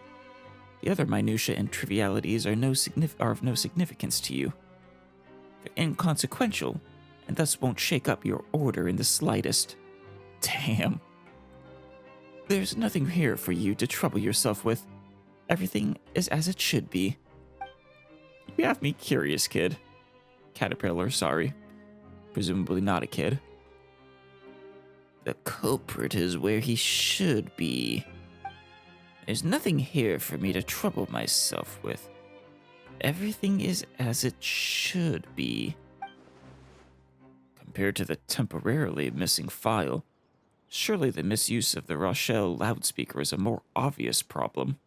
The other minutiae and trivialities are of no significance to you. They're inconsequential, and thus won't shake up your order in the slightest. Damn. There's nothing here for you to trouble yourself with. Everything is as it should be. You have me curious, kid. Caterpillar, sorry. Presumably not a kid. The culprit is where he should be. There's nothing here for me to trouble myself with. Everything is as it should be. Compared to the temporarily missing file, surely the misuse of the Rochelle loudspeaker is a more obvious problem.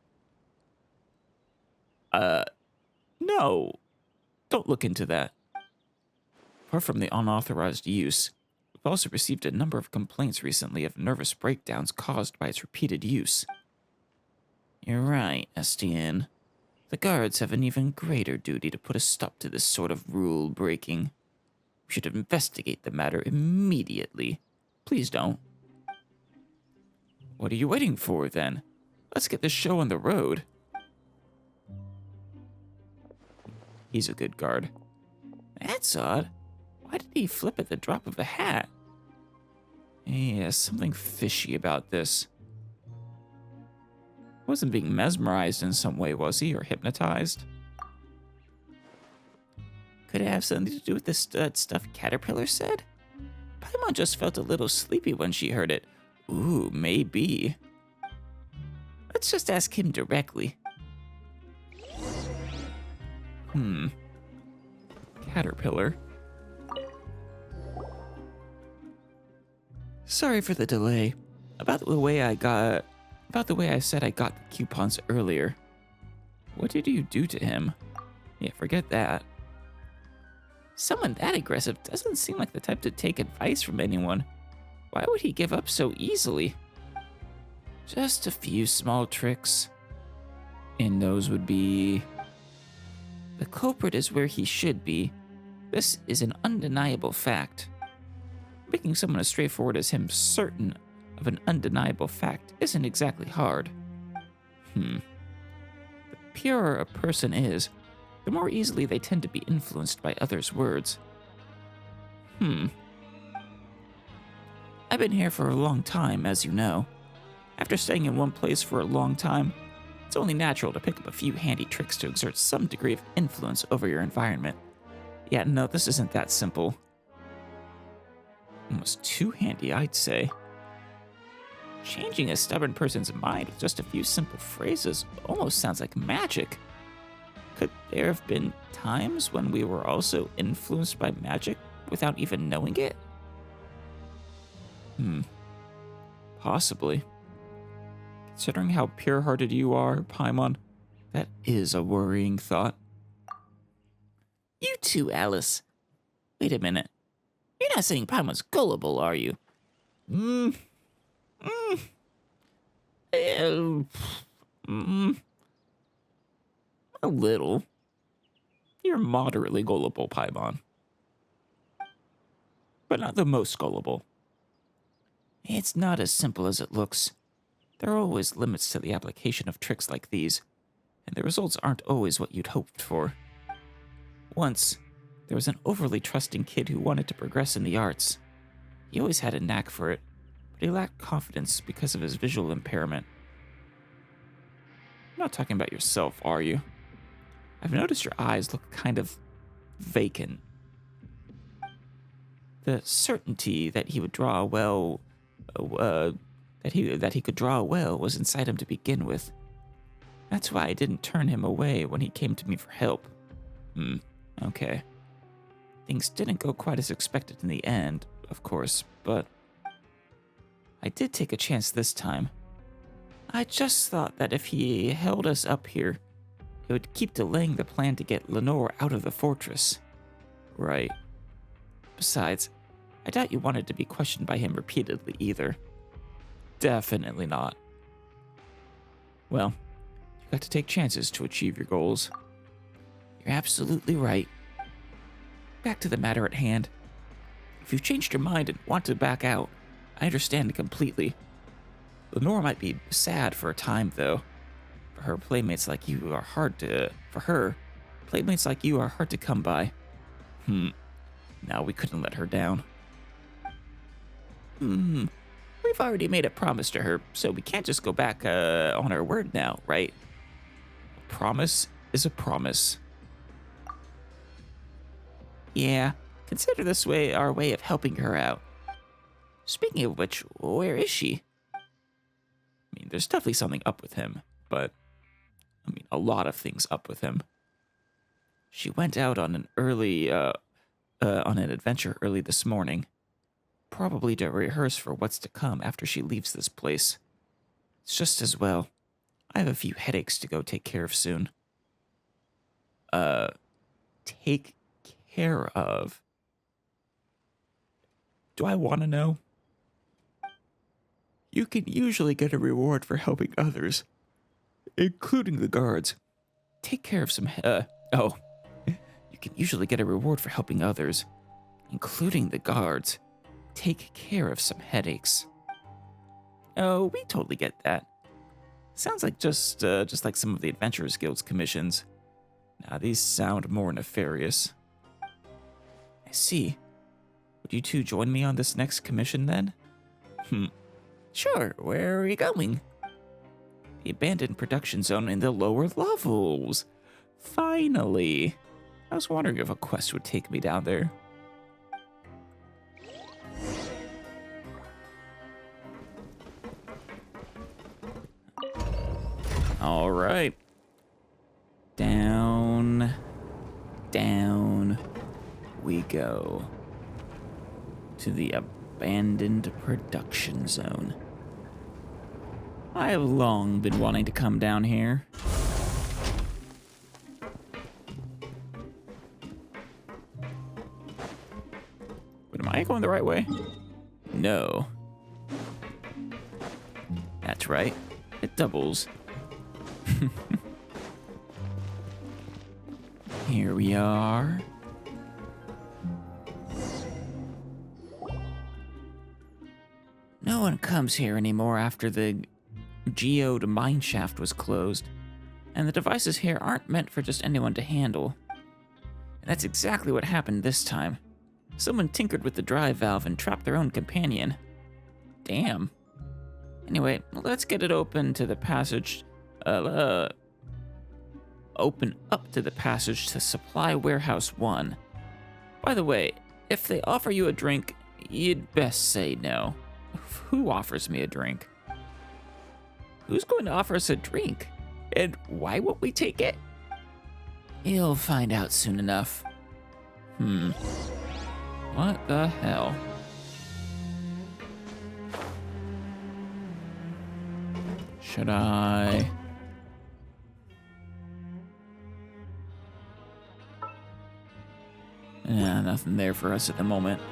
No. Don't look into that. Apart from the unauthorized use, we've also received a number of complaints recently of nervous breakdowns caused by its repeated use. You're right, Estienne. The guards have an even greater duty to put a stop to this sort of rule breaking. We should investigate the matter immediately. Please don't. What are you waiting for, then? Let's get this show on the road. He's a good guard. That's odd. Why did he flip at the drop of a hat? Yeah, something fishy about this. Wasn't being mesmerized in some way, was he? Or hypnotized? Could it have something to do with that stuff Caterpillar said? Paimon just felt a little sleepy when she heard it. Ooh, maybe. Let's just ask him directly. Caterpillar. Sorry for the delay. About the way I said I got the coupons earlier. What did you do to him? Yeah, forget that. Someone that aggressive doesn't seem like the type to take advice from anyone. Why would he give up so easily? Just a few small tricks. And those would be... The culprit is where he should be. This is an undeniable fact. Making someone as straightforward as him certain of an undeniable fact isn't exactly hard. The purer a person is, the more easily they tend to be influenced by others' words. I've been here for a long time, as you know. After staying in one place for a long time, it's only natural to pick up a few handy tricks to exert some degree of influence over your environment. Yeah, no, this isn't that simple. Almost too handy, I'd say. Changing a stubborn person's mind with just a few simple phrases almost sounds like magic. Could there have been times when we were also influenced by magic without even knowing it? Possibly. Considering how pure-hearted you are, Paimon, that is a worrying thought. You too, Alice. Wait a minute. You're not saying Paimon's gullible, are you? A little. You're moderately gullible, Paimon. But not the most gullible. It's not as simple as it looks. There are always limits to the application of tricks like these, and the results aren't always what you'd hoped for. Once, there was an overly trusting kid who wanted to progress in the arts. He always had a knack for it, but he lacked confidence because of his visual impairment. You're not talking about yourself, are you? I've noticed your eyes look kind of vacant. The certainty that he would draw a well, that he could draw a well was inside him to begin with. That's why I didn't turn him away when he came to me for help. Okay. Things didn't go quite as expected in the end, of course, but I did take a chance this time. I just thought that if he held us up here, it would keep delaying the plan to get Lenore out of the fortress. Right. Besides, I doubt you wanted to be questioned by him repeatedly either. Definitely not. Well, you got to take chances to achieve your goals. You're absolutely right. Back to the matter at hand. If you've changed your mind and want to back out, I understand completely. Lenore might be sad for a time, though. For her, playmates like you are hard to come by. Now we couldn't let her down. We've already made a promise to her, so we can't just go back on our word now, right? A promise is a promise. Yeah, consider this way our way of helping her out. Speaking of which, where is she? I mean, there's definitely something up with him, but a lot of things up with him. She went out on an adventure early this morning, probably to rehearse for what's to come after she leaves this place. It's just as well. I have a few headaches to go take care of soon. Take care of? Do I want to know? You can usually get a reward for helping others, including the guards. Take care of some, you can usually get a reward for helping others, including the guards. Take care of some headaches. Oh, we totally get that. Sounds like just like some of the Adventurers Guild's commissions. Now, these sound more nefarious. I see. Would you two join me on this next commission, then? Sure, where are you going? The abandoned production zone in the lower levels. Finally. I was wondering if a quest would take me down there. All right. Down we go to the abandoned production zone. I have long been wanting to come down here. But am I going the right way? No. That's right. It doubles. Here we are. No one comes here anymore after the geode mineshaft was closed, and the devices here aren't meant for just anyone to handle. And that's exactly what happened this time. Someone tinkered with the drive valve and trapped their own companion. Damn. Anyway, let's get it open to the passage. Open up to the passage to Supply Warehouse 1. By the way, if they offer you a drink, you'd best say no. Who offers me a drink? Who's going to offer us a drink? And why won't we take it? You'll find out soon enough. What the hell? Should I? Nothing there for us at the moment.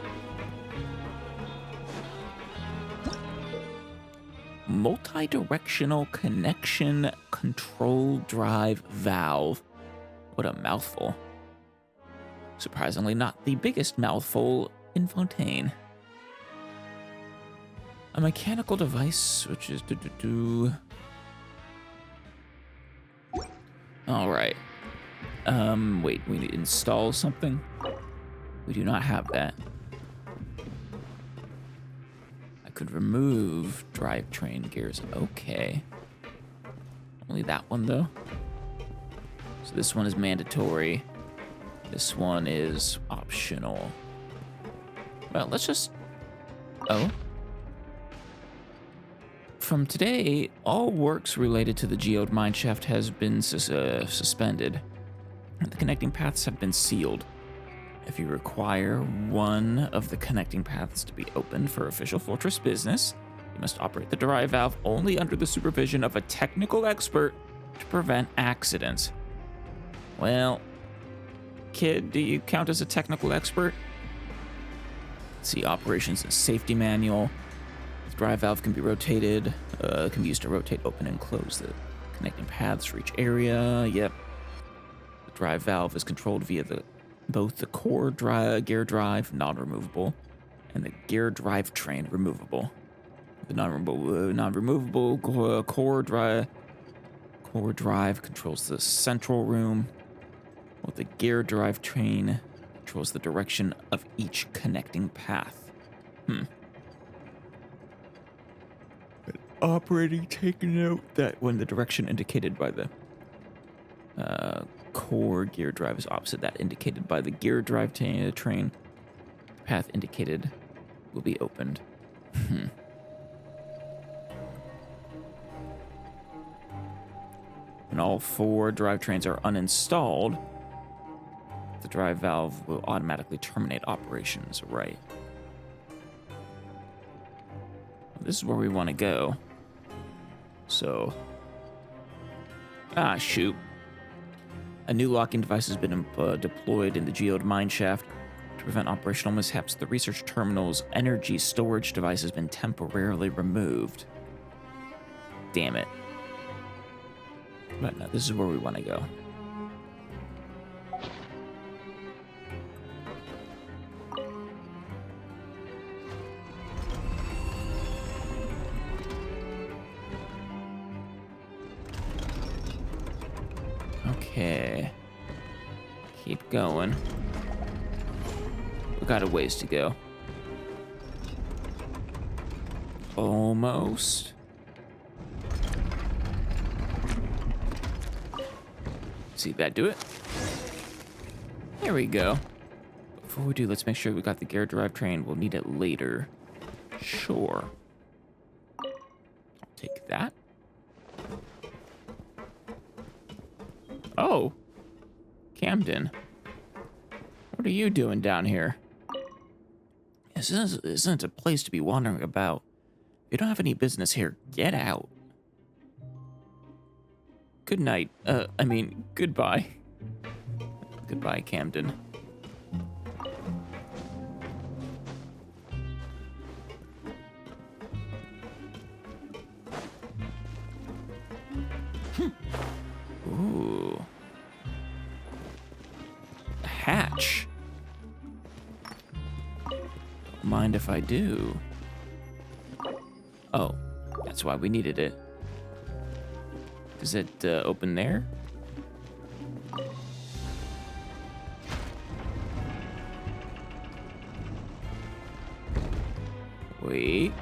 Multi-directional connection control drive valve. What a mouthful. Surprisingly not the biggest mouthful in Fontaine. A mechanical device, which is All right. Wait, we need to install something? We do not have that. I could remove drivetrain gears. Okay. Only that one, though. So this one is mandatory. This one is optional. Well, let's just... Oh. From today, all works related to the geode mineshaft has been suspended. The connecting paths have been sealed. If you require one of the connecting paths to be opened for official fortress business, you must operate the drive valve only under the supervision of a technical expert to prevent accidents. Well, kid, do you count as a technical expert? See operations and safety manual. The drive valve can be rotated, can be used to rotate, open, and close the connecting paths for each area. Yep. The drive valve is controlled via both the core gear drive, non-removable, and the gear drivetrain, removable. The non-removable core drive controls the central room, while the gear drivetrain controls the direction of each connecting path. Operating, take note that when the direction indicated by the core gear drive is opposite that indicated by the gear drive train, path indicated will be opened. When all 4 drivetrains are uninstalled, the drive valve will automatically terminate operations, right? This is where we want to go. So, shoot. A new locking device has been deployed in the geode mineshaft to prevent operational mishaps. The research terminal's energy storage device has been temporarily removed. Damn it. But no, this is where we want to go. Okay. Keep going. We got a ways to go. Almost. See that do it? There we go. Before we do, let's make sure we got the gear drivetrain. We'll need it later. Sure. I'll take that. Oh. Camden. What are you doing down here? This isn't a place to be wandering about. If you don't have any business here, get out. Good night. Goodbye. Goodbye, Camden. Ooh. A hatch. Don't mind if I do. Oh, that's why we needed it. Is it open there? Wait.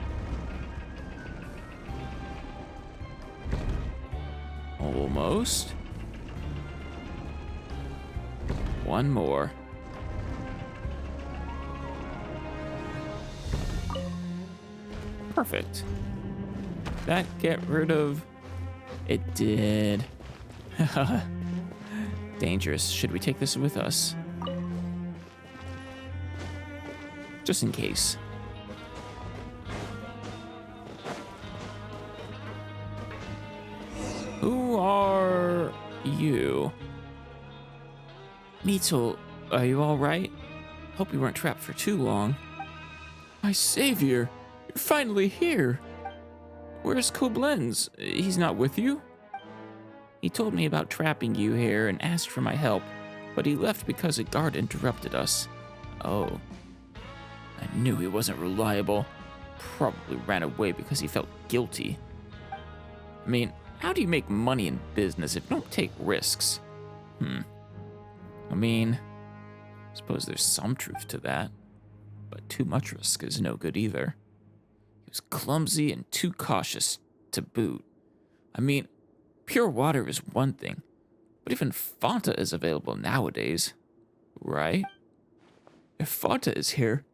Almost. One more. Perfect. That get rid of... It did. Dangerous. Should we take this with us? Just in case. Who are you? Mito, are you all right? Hope you weren't trapped for too long. My savior, you're finally here. Where's Koblenz? He's not with you? He told me about trapping you here and asked for my help, but he left because a guard interrupted us. Oh. I knew he wasn't reliable. Probably ran away because he felt guilty. I mean, how do you make money in business if you don't take risks? I mean, I suppose there's some truth to that, but too much risk is no good either. He was clumsy and too cautious to boot. I mean, pure water is one thing, but even Fanta is available nowadays. Right? If Fanta is here,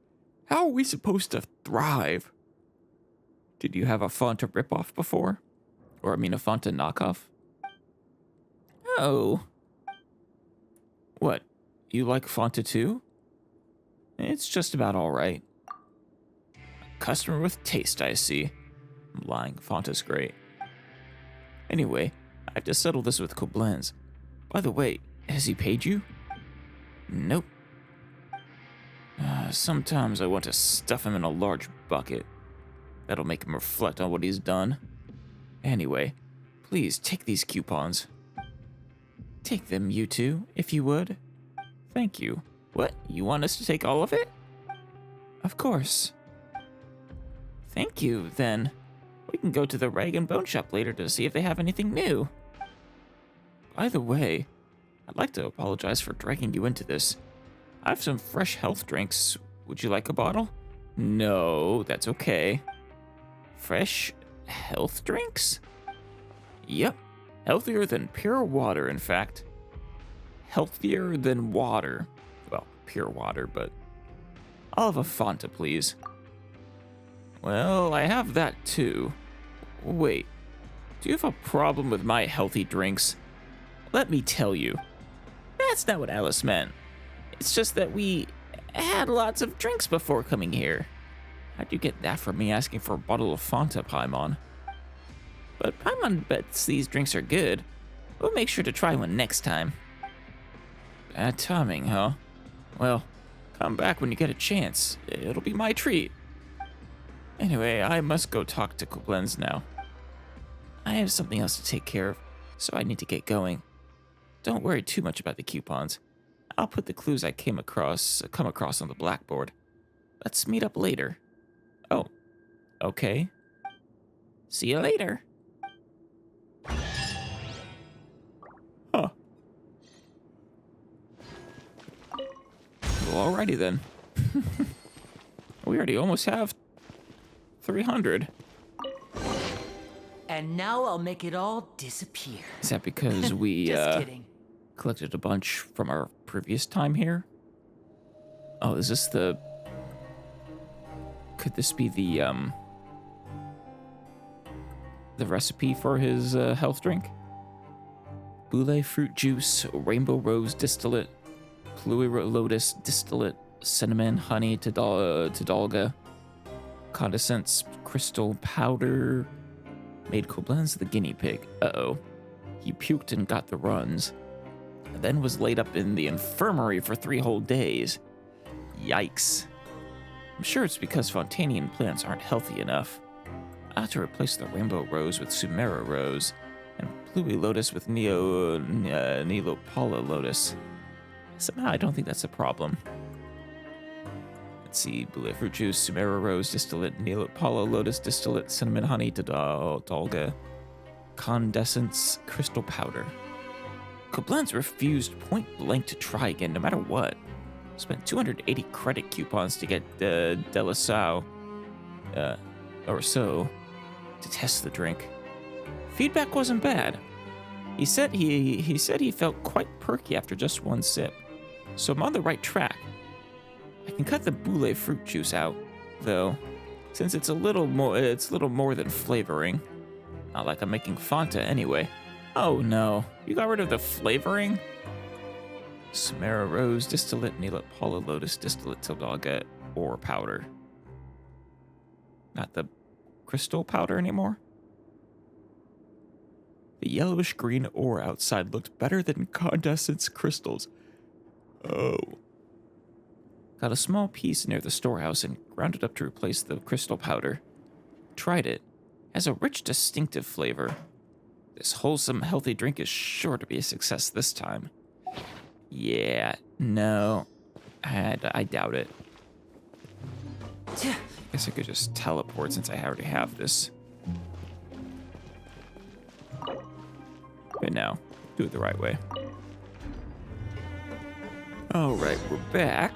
how are we supposed to thrive? Did you have a Fanta ripoff before? Or I mean a Fanta knockoff? Oh, What, you like Fanta too? It's just about alright. Customer with taste, I see. I'm lying, Fanta's great. Anyway, I have to settle this with Koblenz. By the way, has he paid you? nope. Sometimes I want to stuff him in a large bucket. That'll make him reflect on what he's done. Anyway, please take these coupons. Take them, you two, if you would. Thank you. What, you want us to take all of it? Of course. Thank you, then. We can go to the rag and bone shop later to see if they have anything new. By the way, I'd like to apologize for dragging you into this. I have some fresh health drinks. Would you like a bottle? No, that's okay. Fresh health drinks? Yep, healthier than pure water, in fact. Healthier than water. Well, pure water, but I'll have a Fanta, please. Well, I have that too. Wait, do you have a problem with my healthy drinks? Let me tell you. That's not what Alice meant. It's just that we had lots of drinks before coming here. How'd you get that from me asking for a bottle of Fanta, Paimon? But Paimon bets these drinks are good. We'll make sure to try one next time. Bad timing, huh? Well, come back when you get a chance. It'll be my treat. Anyway, I must go talk to Koblenz now. I have something else to take care of, so I need to get going. Don't worry too much about the coupons. I'll put the clues I come across on the blackboard. Let's meet up later. Oh, okay. See you later. Huh. Well, alrighty then. We already almost have 300. And now I'll make it all disappear. Is that because we Just kidding. collected a bunch from our previous time here? Oh, is this the... Could this be the recipe for his health drink? Boule fruit juice, rainbow rose distillate, pluie lotus distillate, cinnamon, honey, Tadalga, condensance, crystal powder. Made Koblenz the guinea pig. Uh-oh. He puked and got the runs. And then was laid up in the infirmary for 3 whole days. Yikes. I'm sure it's because Fontanian plants aren't healthy enough. I have to replace the rainbow rose with Sumera rose, and pluie lotus with Neolopala lotus. Somehow I don't think that's a problem. Let's see, Boule fruit juice, Sumera rose distillate, Neolopala lotus distillate, cinnamon honey, Tadalga, condensance, crystal powder. Koblenz refused point blank to try again no matter what. Spent 280 credit coupons to get Delasau, or so, to test the drink. Feedback wasn't bad. He said he felt quite perky after just 1 sip, so I'm on the right track. I can cut the Boule fruit juice out, though, since it's a little more than flavoring. Not like I'm making Fanta anyway. Oh no, you got rid of the flavoring? Sumera rose distillate, Neolopala lotus distillate, Tadalga ore powder. Not the crystal powder anymore? The yellowish green ore outside looked better than condensance crystals. Oh. Got a small piece near the storehouse and ground it up to replace the crystal powder. Tried it. Has a rich, distinctive flavor. This wholesome, healthy drink is sure to be a success this time. Yeah, no, I doubt it. Guess I could just teleport since I already have this. But no, do it the right way. All right, we're back.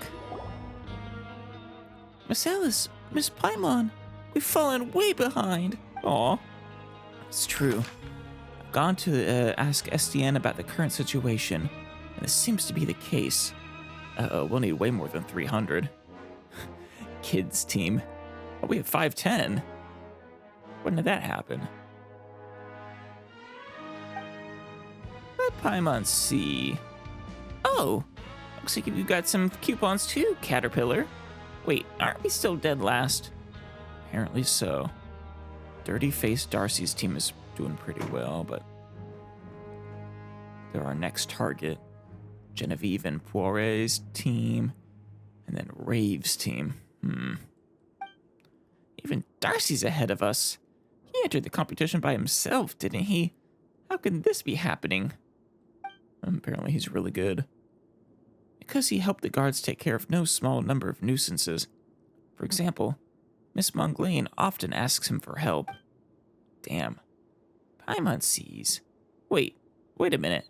Miss Alice, Miss Paimon, we've fallen way behind. Aw. It's true. I've gone to ask SDN about the current situation, and this seems to be the case. Uh-oh, we'll need way more than 300. Kids team. Oh, we have 510. When did that happen? Let Paimon see. Oh, looks like you got some coupons too, Caterpillar. Wait, aren't we still dead last? Apparently so. Dirty-faced Darcy's team is doing pretty well, but they're our next target. Genevieve and Poiret's team, and then Rave's team. Even Darcy's ahead of us. He entered the competition by himself, didn't he? How can this be happening? Apparently he's really good. Because he helped the guards take care of no small number of nuisances. For example, Miss Monglain often asks him for help. Damn. Paimon sees. Wait a minute.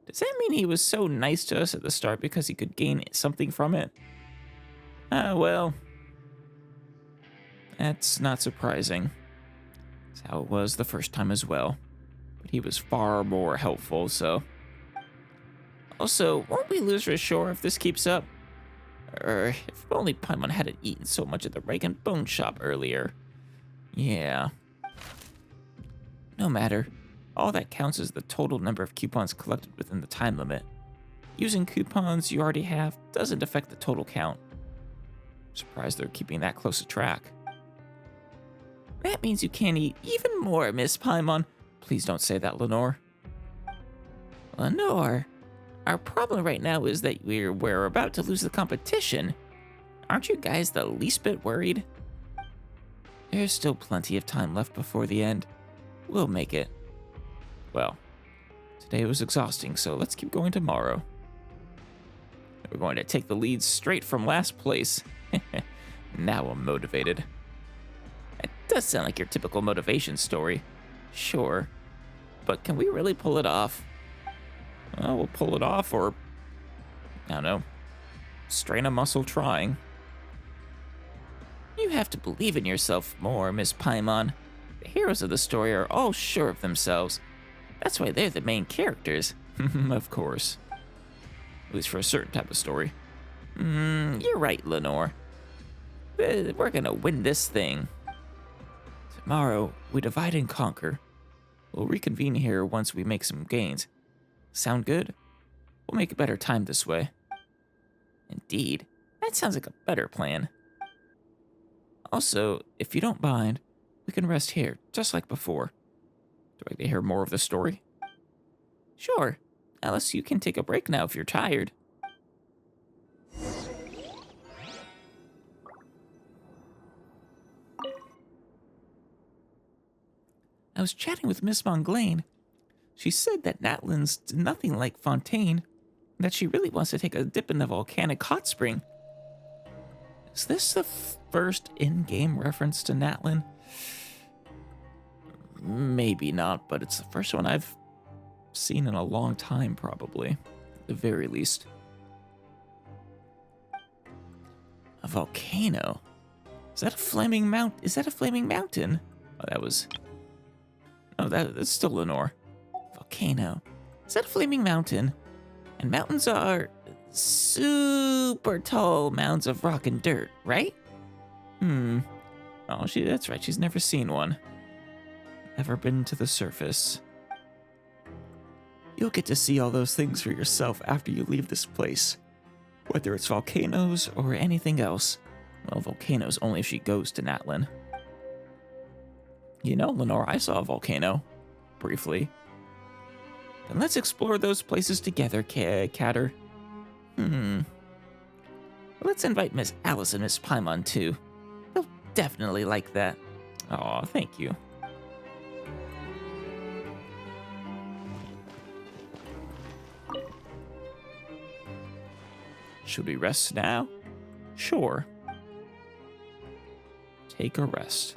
Does that mean he was so nice to us at the start because he could gain something from it? Well, that's not surprising. That's how it was the first time as well. But he was far more helpful, so. Also, won't we lose Rashore if this keeps up? If only Paimon hadn't eaten so much at the Rag and Bone Shop earlier. Yeah. No matter. All that counts is the total number of coupons collected within the time limit. Using coupons you already have doesn't affect the total count. I'm surprised they're keeping that close a track. That means you can't eat even more, Miss Paimon. Please don't say that, Lenore. Lenore, our problem right now is that we're about to lose the competition. Aren't you guys the least bit worried? There's still plenty of time left before the end. We'll make it. Well, today was exhausting, so let's keep going tomorrow. We're going to take the lead straight from last place. Now I'm motivated. It does sound like your typical motivation story. Sure. But can we really pull it off? Well, we'll pull it off or, I don't know, strain a muscle trying. You have to believe in yourself more, Miss Paimon. The heroes of the story are all sure of themselves. That's why they're the main characters. Of course. At least for a certain type of story. You're right, Lenore. We're gonna win this thing. Tomorrow, we divide and conquer. We'll reconvene here once we make some gains. Sound good? We'll make a better time this way. Indeed. That sounds like a better plan. Also, if you don't mind, we can rest here, just like before. Do I get to hear more of the story? Sure. Alice, you can take a break now if you're tired. I was chatting with Miss Monglain. She said that Natlan's nothing like Fontaine, and that she really wants to take a dip in the volcanic hot spring. Is this the first in-game reference to Natlan? Maybe not, but it's the first one I've seen in a long time, probably. At the very least. A volcano? Is that a flaming mountain? Oh, that was... Oh, that's still Lenore. Volcano. Is that a flaming mountain? And mountains are super tall mounds of rock and dirt, right? Oh, that's right. She's never seen one. Never been to the surface. You'll get to see all those things for yourself after you leave this place. Whether it's volcanoes or anything else. Well, volcanoes only if she goes to Natlan. You know, Lenore, I saw a volcano. Briefly. Then let's explore those places together, Catter. Let's invite Miss Alice and Miss Paimon, too. They'll definitely like that. Aw, thank you. Should we rest now? Sure. Take a rest.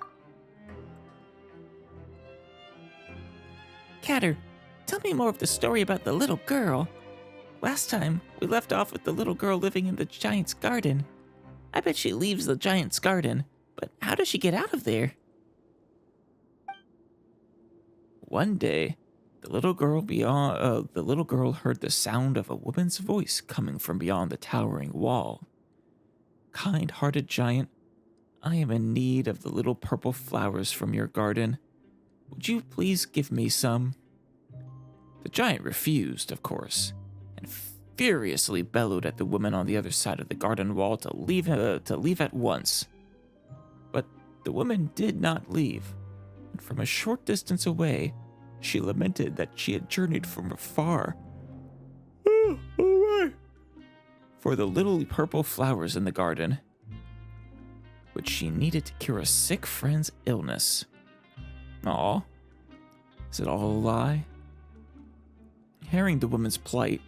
Catter, tell me more of the story about the little girl. Last time, we left off with the little girl living in the giant's garden. I bet she leaves the giant's garden, but how does she get out of there? One day, The little girl heard the sound of a woman's voice coming from beyond the towering wall. Kind-hearted giant, I am in need of the little purple flowers from your garden. Would you please give me some? The giant refused, of course, and furiously bellowed at the woman on the other side of the garden wall to leave at once. But the woman did not leave, and from a short distance away, she lamented that she had journeyed from afar. Oh, away! For the little purple flowers in the garden, which she needed to cure a sick friend's illness. Aw, is it all a lie? Hearing the woman's plight,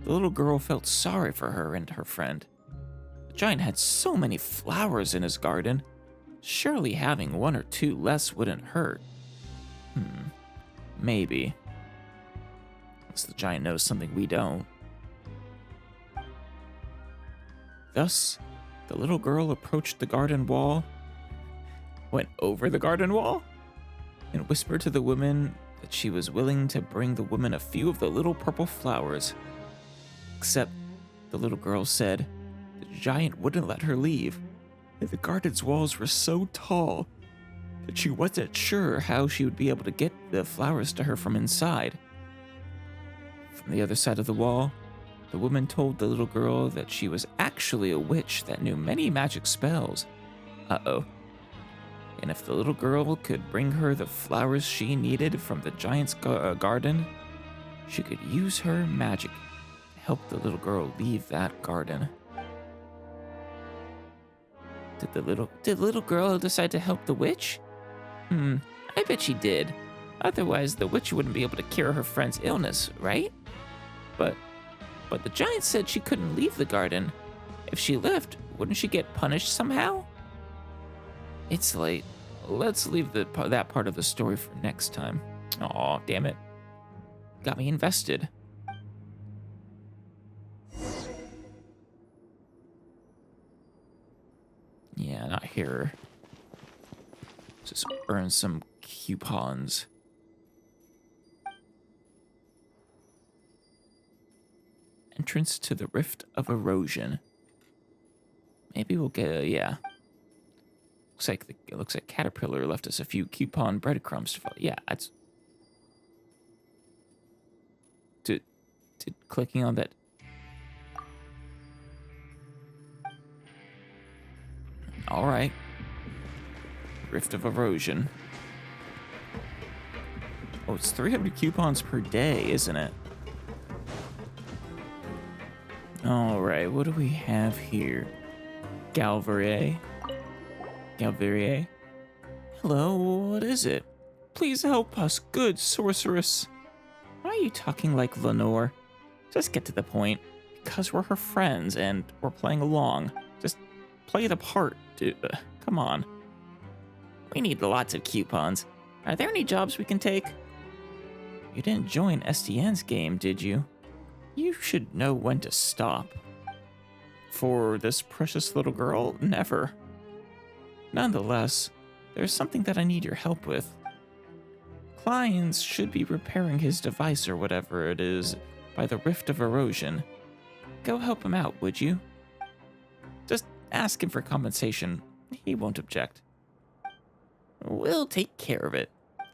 the little girl felt sorry for her and her friend. The giant had so many flowers in his garden, surely having one or two less wouldn't hurt. Maybe. Unless the giant knows something we don't. Thus, the little girl approached the garden wall, went over the garden wall, and whispered to the woman that she was willing to bring the woman a few of the little purple flowers. Except, the little girl said the giant wouldn't let her leave, and the garden's walls were so tall that she wasn't sure how she would be able to get the flowers to her from inside. From the other side of the wall, the woman told the little girl that she was actually a witch that knew many magic spells. Uh-oh. And if the little girl could bring her the flowers she needed from the giant's garden, she could use her magic to help the little girl leave that garden. Did the little girl decide to help the witch? I bet she did. Otherwise, the witch wouldn't be able to cure her friend's illness, right? But the giant said she couldn't leave the garden. If she left, wouldn't she get punished somehow? It's late. Let's leave that part of the story for next time. Aw, damn it. Got me invested. Yeah, not here. Just earn some coupons. Entrance to the Rift of Erosion. Maybe we'll get yeah. It looks like Caterpillar left us a few coupon breadcrumbs to follow. Yeah, that's. Did clicking on that. All right. Rift of Erosion. Oh, it's 300 coupons per day, isn't it? All right, what do we have here? Galverier. Hello, what is it? Please help us, good sorceress. Why are you talking like Lenore? Just get to the point. Because we're her friends and we're playing along. Just play the part, dude. Come on. We need lots of coupons. Are there any jobs we can take? You didn't join SDN's game, did you? You should know when to stop. For this precious little girl, never. Nonetheless, there's something that I need your help with. Clients should be repairing his device or whatever it is by the Rift of Erosion. Go help him out, would you? Just ask him for compensation. He won't object. We'll take care of it.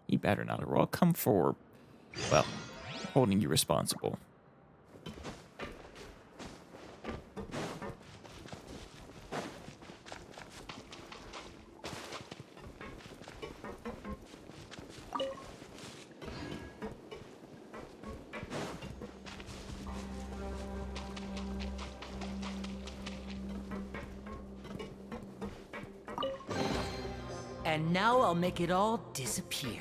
You better not, or I'll come for, well, holding you responsible. And now I'll make it all disappear.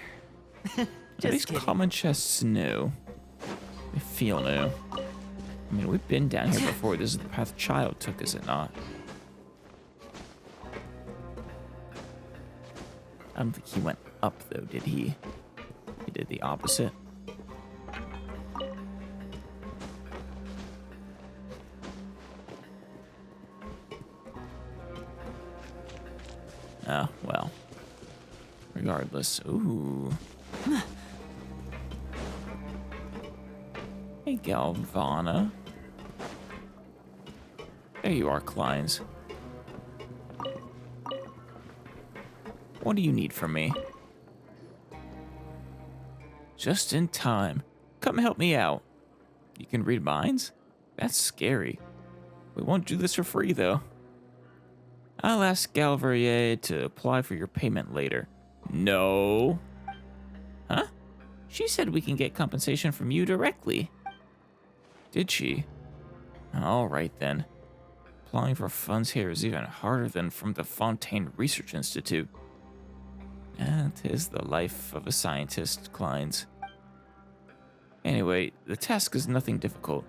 At least common chests new. They feel new. I mean, we've been down here before. This is the path Child took, is it not? I don't think he went up, though, did he? He did the opposite. Oh, well. Regardless. Ooh. Hey, Galvana. There you are, Kleins. What do you need from me? Just in time. Come help me out. You can read minds? That's scary. We won't do this for free, though. I'll ask Galverier to apply for your payment later. No. Huh? She said we can get compensation from you directly. Did she? All right, then. Applying for funds here is even harder than from the Fontaine Research Institute. That is the life of a scientist, Kleins. Anyway, the task is nothing difficult.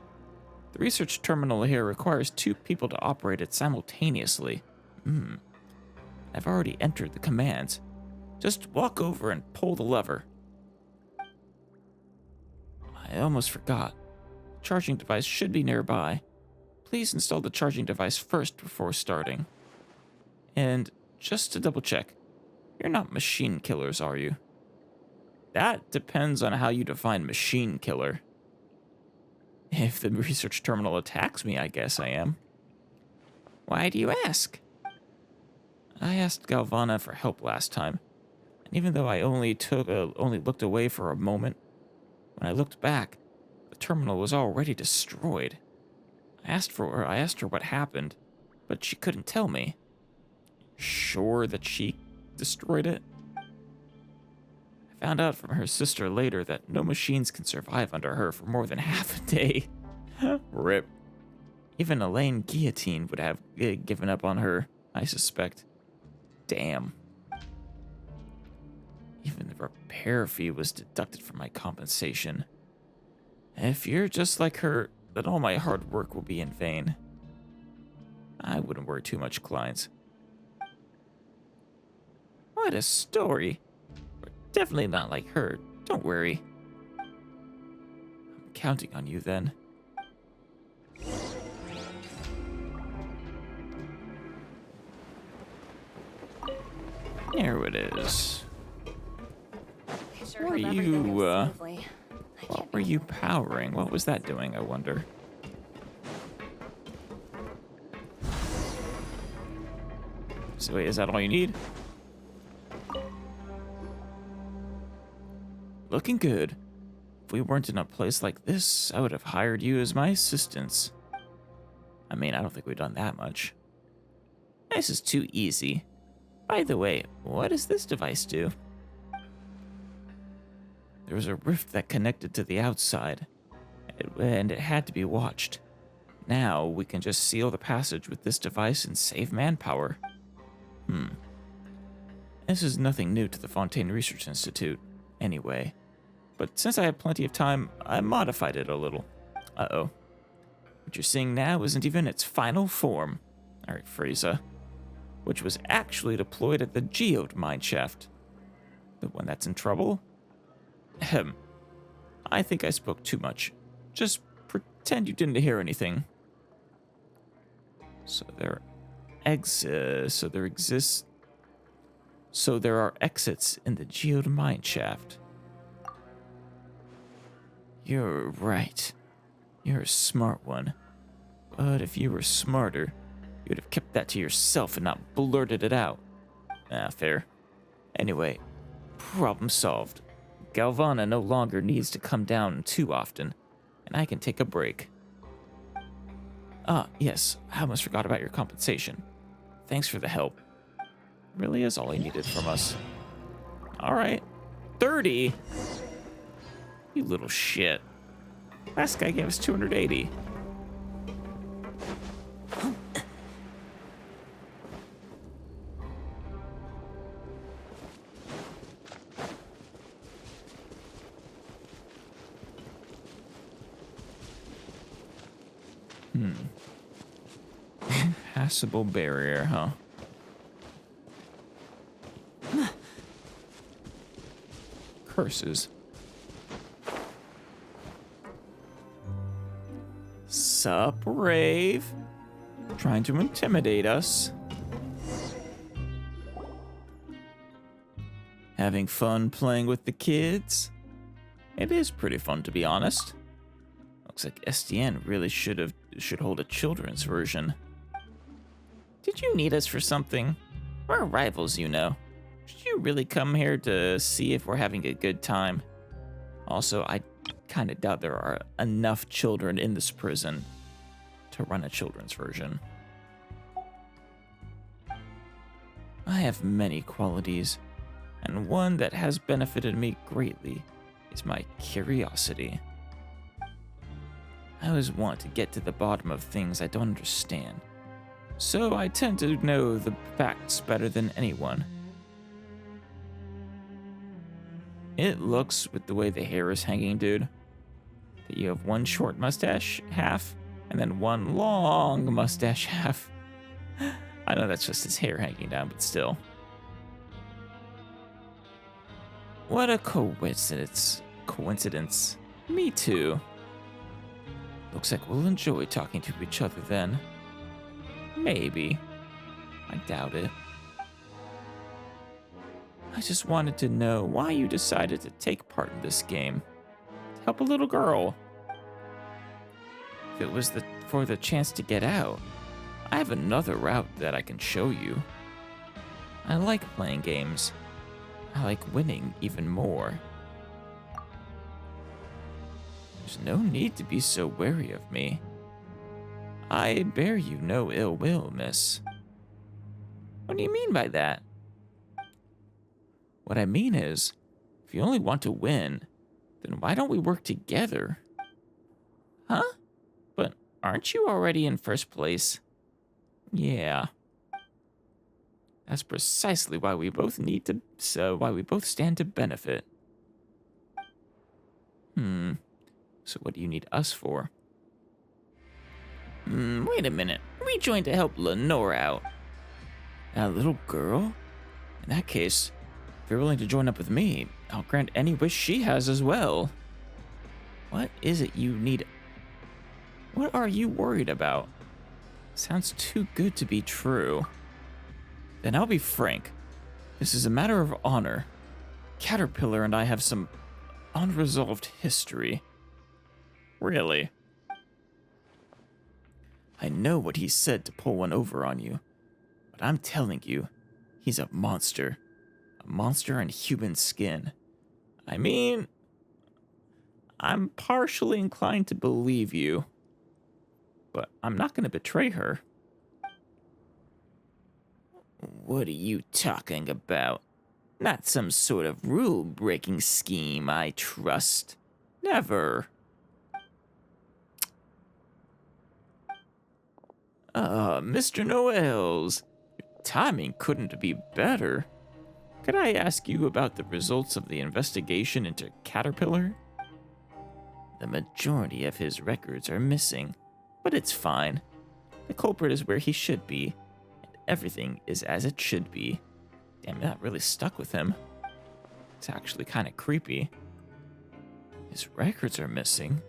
The research terminal here requires 2 people to operate it simultaneously. I've already entered the commands. Just walk over and pull the lever. I almost forgot. The charging device should be nearby. Please install the charging device first before starting. And just to double check, you're not machine killers, are you? That depends on how you define machine killer. If the research terminal attacks me, I guess I am. Why do you ask? I asked Galvana for help last time, and even though I only looked away for a moment, when I looked back, the terminal was already destroyed. I asked her what happened, but she couldn't tell me. Sure that she destroyed it? I found out from her sister later that no machines can survive under her for more than half a day. Rip. Even Elaine Guillotine would have given up on her, I suspect. Damn. Even the repair fee was deducted from my compensation. If you're just like her, then all my hard work will be in vain. I wouldn't worry too much, Kleins. What a story. We're definitely not like her. Don't worry. I'm counting on you then. There it is. What were you powering? What was that doing, I wonder? So wait, is that all you need? Looking good. If we weren't in a place like this, I would have hired you as my assistants. I mean, I don't think we've done that much. This is too easy. By the way, what does this device do? There was a rift that connected to the outside, and it had to be watched. Now we can just seal the passage with this device and save manpower. This is nothing new to the Fontaine Research Institute, anyway. But since I had plenty of time, I modified it a little. Uh-oh. What you're seeing now isn't even its final form. Alright, Frieza. Which was actually deployed at the Geode mineshaft. The one that's in trouble? Ahem. I think I spoke too much. Just pretend you didn't hear anything. So there are exits in the Geode mineshaft. You're right. You're a smart one. But if you were smarter, you'd have kept that to yourself and not blurted it out. Fair. Anyway, problem solved. Galvana no longer needs to come down too often, and I can take a break. Yes, I almost forgot about your compensation. Thanks for the help. Really is all he needed from us. Alright. 30? You little shit. Last guy gave us 280. Impassable barrier, huh? Curses. Sup, Rave? Trying to intimidate us. Having fun playing with the kids? It is pretty fun, to be honest. Looks like SDN really should hold a children's version. Did you need us for something? We're rivals, you know. Should you really come here to see if we're having a good time? Also, I kind of doubt there are enough children in this prison to run a children's version. I have many qualities, and one that has benefited me greatly is my curiosity. I always want to get to the bottom of things I don't understand, so I tend to know the facts better than anyone. It looks, with the way the hair is hanging, dude, that you have one short mustache half, and then one long mustache half. I know that's just his hair hanging down, but still. What a coincidence. Me too. Looks like we'll enjoy talking to each other then. Maybe. I doubt it. I just wanted to know why you decided to take part in this game. To help a little girl. If it was for the chance to get out, I have another route that I can show you. I like playing games. I like winning even more. There's no need to be so wary of me. I bear you no ill will, miss. What do you mean by that? What I mean is, if you only want to win, then why don't we work together? Huh? But aren't you already in first place? Yeah. That's precisely why we both why we both stand to benefit. So what do you need us for? Wait a minute. We joined to help Lenore out. A little girl? In that case, if you're willing to join up with me, I'll grant any wish she has as well. What is it you need? What are you worried about? Sounds too good to be true. Then I'll be frank. This is a matter of honor. Caterpillar and I have some unresolved history. Really? I know what he said to pull one over on you, but I'm telling you, he's a monster. A monster in human skin. I mean, I'm partially inclined to believe you, but I'm not going to betray her. What are you talking about? Not some sort of rule-breaking scheme, I trust. Never. Mr. Noels, your timing couldn't be better. Could I ask you about the results of the investigation into Caterpillar? The majority of his records are missing, but it's fine. The culprit is where he should be, and everything is as it should be. Damn, that really stuck with him. It's actually kind of creepy. His records are missing?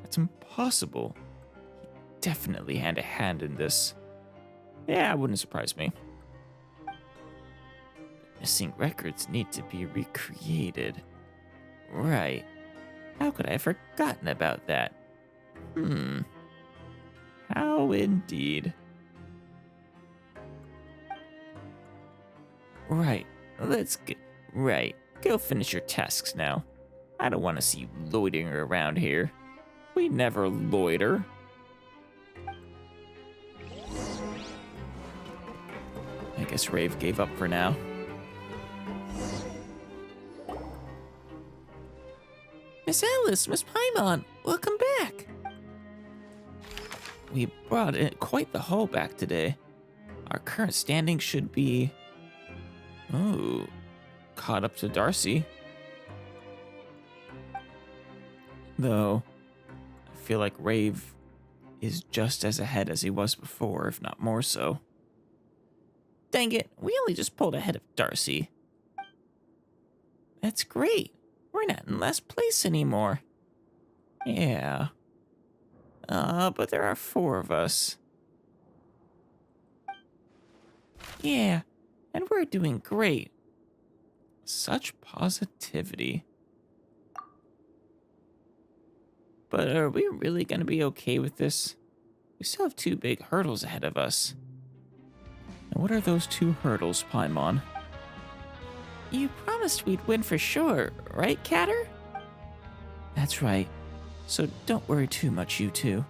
That's impossible. He definitely had a hand in this. Yeah, it wouldn't surprise me. Missing records need to be recreated. Right. How could I have forgotten about that? How indeed. Right. Right. Go finish your tasks now. I don't want to see you loitering around here. We never loiter. I guess Rave gave up for now. Miss Alice, Miss Paimon, welcome back. We brought in quite the haul back today. Our current standing should be... Oh, caught up to Darcy. Though, I feel like Rave is just as ahead as he was before, if not more so. Dang it, we only just pulled ahead of Darcy. That's great. We're not in last place anymore. Yeah. But there are 4 of us. Yeah, and we're doing great. Such positivity. But are we really going to be okay with this? We still have two big hurdles ahead of us. And what are those two hurdles, Paimon? You promised we'd win for sure, right, Catter? That's right. So don't worry too much, you two.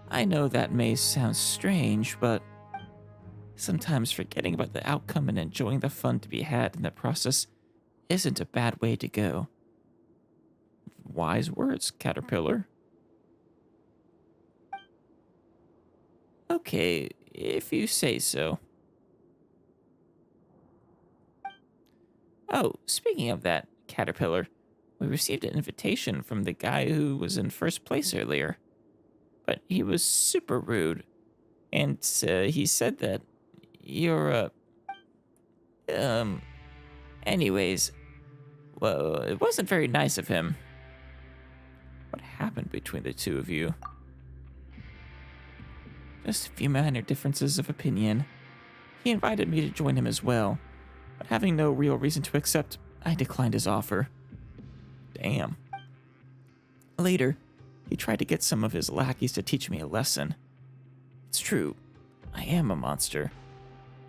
I know that may sound strange, but sometimes forgetting about the outcome and enjoying the fun to be had in the process isn't a bad way to go. Wise words, Caterpillar. Okay, if you say so. Oh, speaking of that, Caterpillar, we received an invitation from the guy who was in first place earlier. But he was super rude. And he said that you're, anyways, well, it wasn't very nice of him. What happened between the two of you? Just a few minor differences of opinion. He invited me to join him as well, but having no real reason to accept, I declined his offer. Damn. Later, he tried to get some of his lackeys to teach me a lesson. It's true, I am a monster.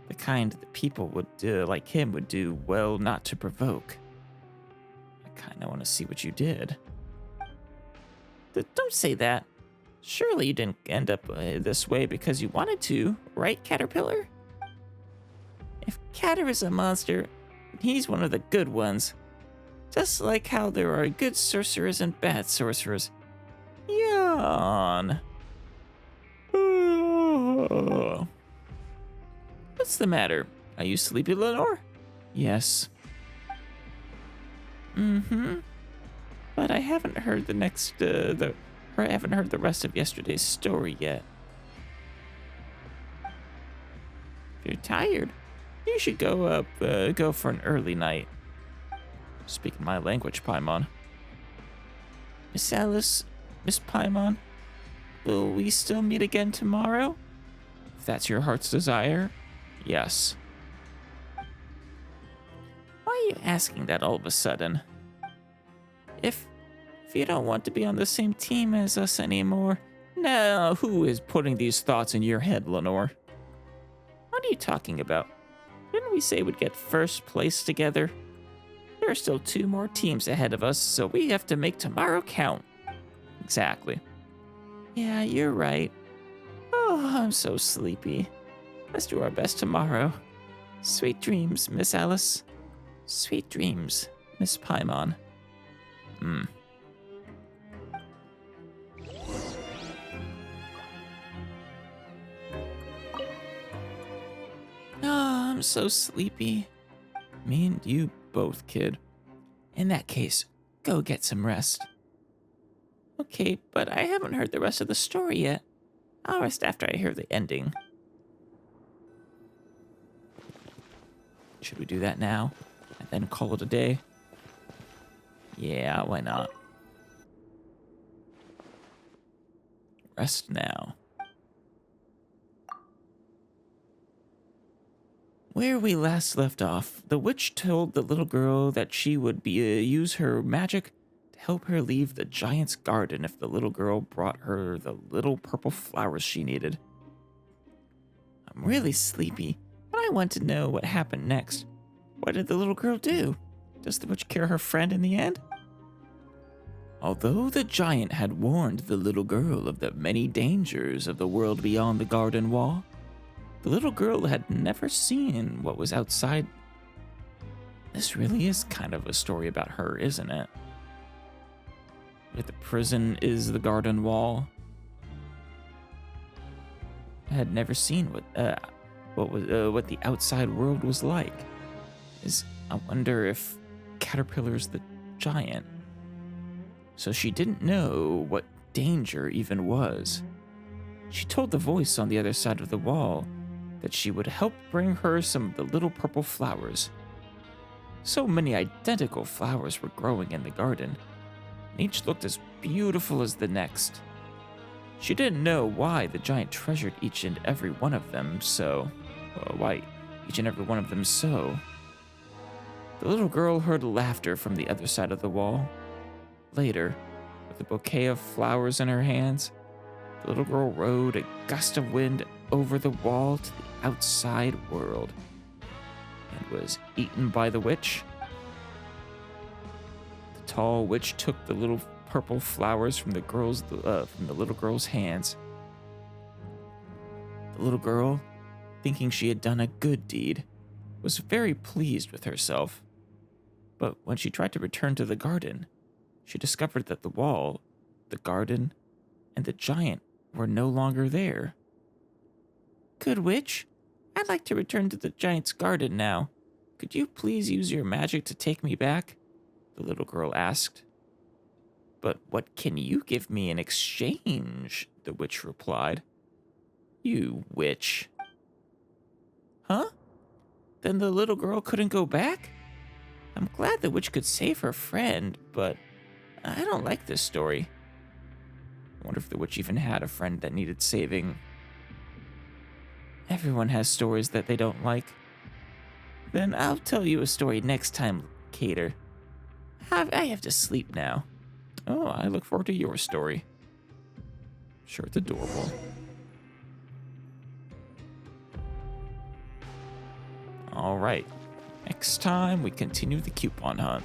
The kind that people like him would do well not to provoke. I kinda wanna see what you did. Don't say that. Surely you didn't end up this way because you wanted to, right, Caterpillar? If Catter is a monster, he's one of the good ones. Just like how there are good sorcerers and bad sorcerers. Yawn. What's the matter? Are you sleepy, Lenore? Yes. Mm-hmm. But I haven't heard I haven't heard the rest of yesterday's story yet. If you're tired, you should go for an early night. Speaking my language, Paimon. Miss Alice, Miss Paimon, will we still meet again tomorrow? If that's your heart's desire, yes. Why are you asking that all of a sudden? If you don't want to be on the same team as us anymore, Now, who is putting these thoughts in your head, Lenore? what are you talking about? Didn't we say we'd get first place together? There are still 2 more teams ahead of us, so we have to make tomorrow count. Exactly. Yeah, you're right. Oh, I'm so sleepy. Let's do our best tomorrow. Sweet dreams, Miss Alice. Sweet dreams, Miss Paimon. Oh, I'm so sleepy. Me and you both, kid. In that case, go get some rest. Okay, but I haven't heard the rest of the story yet. I'll rest after I hear the ending. Should we do that now and then call it a day? Yeah, why not? Rest now. Where we last left off, the witch told the little girl that she would use her magic to help her leave the giant's garden if the little girl brought her the little purple flowers she needed. I'm really sleepy, but I want to know what happened next. What did the little girl do? Does the witch cure her friend in the end? Although the giant had warned the little girl of the many dangers of the world beyond the garden wall, the little girl had never seen what was outside. This really is kind of a story about her, isn't it? If the prison is the garden wall, I had never seen what the outside world was like. I wonder if Caterpillar's the giant. So she didn't know what danger even was. She told the voice on the other side of the wall that she would help bring her some of the little purple flowers. So many identical flowers were growing in the garden, and each looked as beautiful as the next. She didn't know why the giant treasured each and every one of them so. The little girl heard laughter from the other side of the wall. Later, the With a bouquet of flowers in her hands, the little girl rode a gust of wind over the wall to the outside world and was eaten by the witch. The tall witch took the little purple flowers from the little girl's hands. The little girl, thinking she had done a good deed, was very pleased with herself. But when she tried to return to the garden, she discovered that the wall, the garden, and the giant were no longer there. Good witch, I'd like to return to the giant's garden now. Could you please use your magic to take me back? The little girl asked. But what can you give me in exchange? The witch replied. You witch. Huh? Then the little girl couldn't go back? I'm glad the witch could save her friend, but I don't like this story. I wonder if the witch even had a friend that needed saving. Everyone has stories that they don't like. Then I'll tell you a story next time, Cater. I have to sleep now. Oh, I look forward to your story. Sure, it's adorable. All right. Next time, we continue the coupon hunt.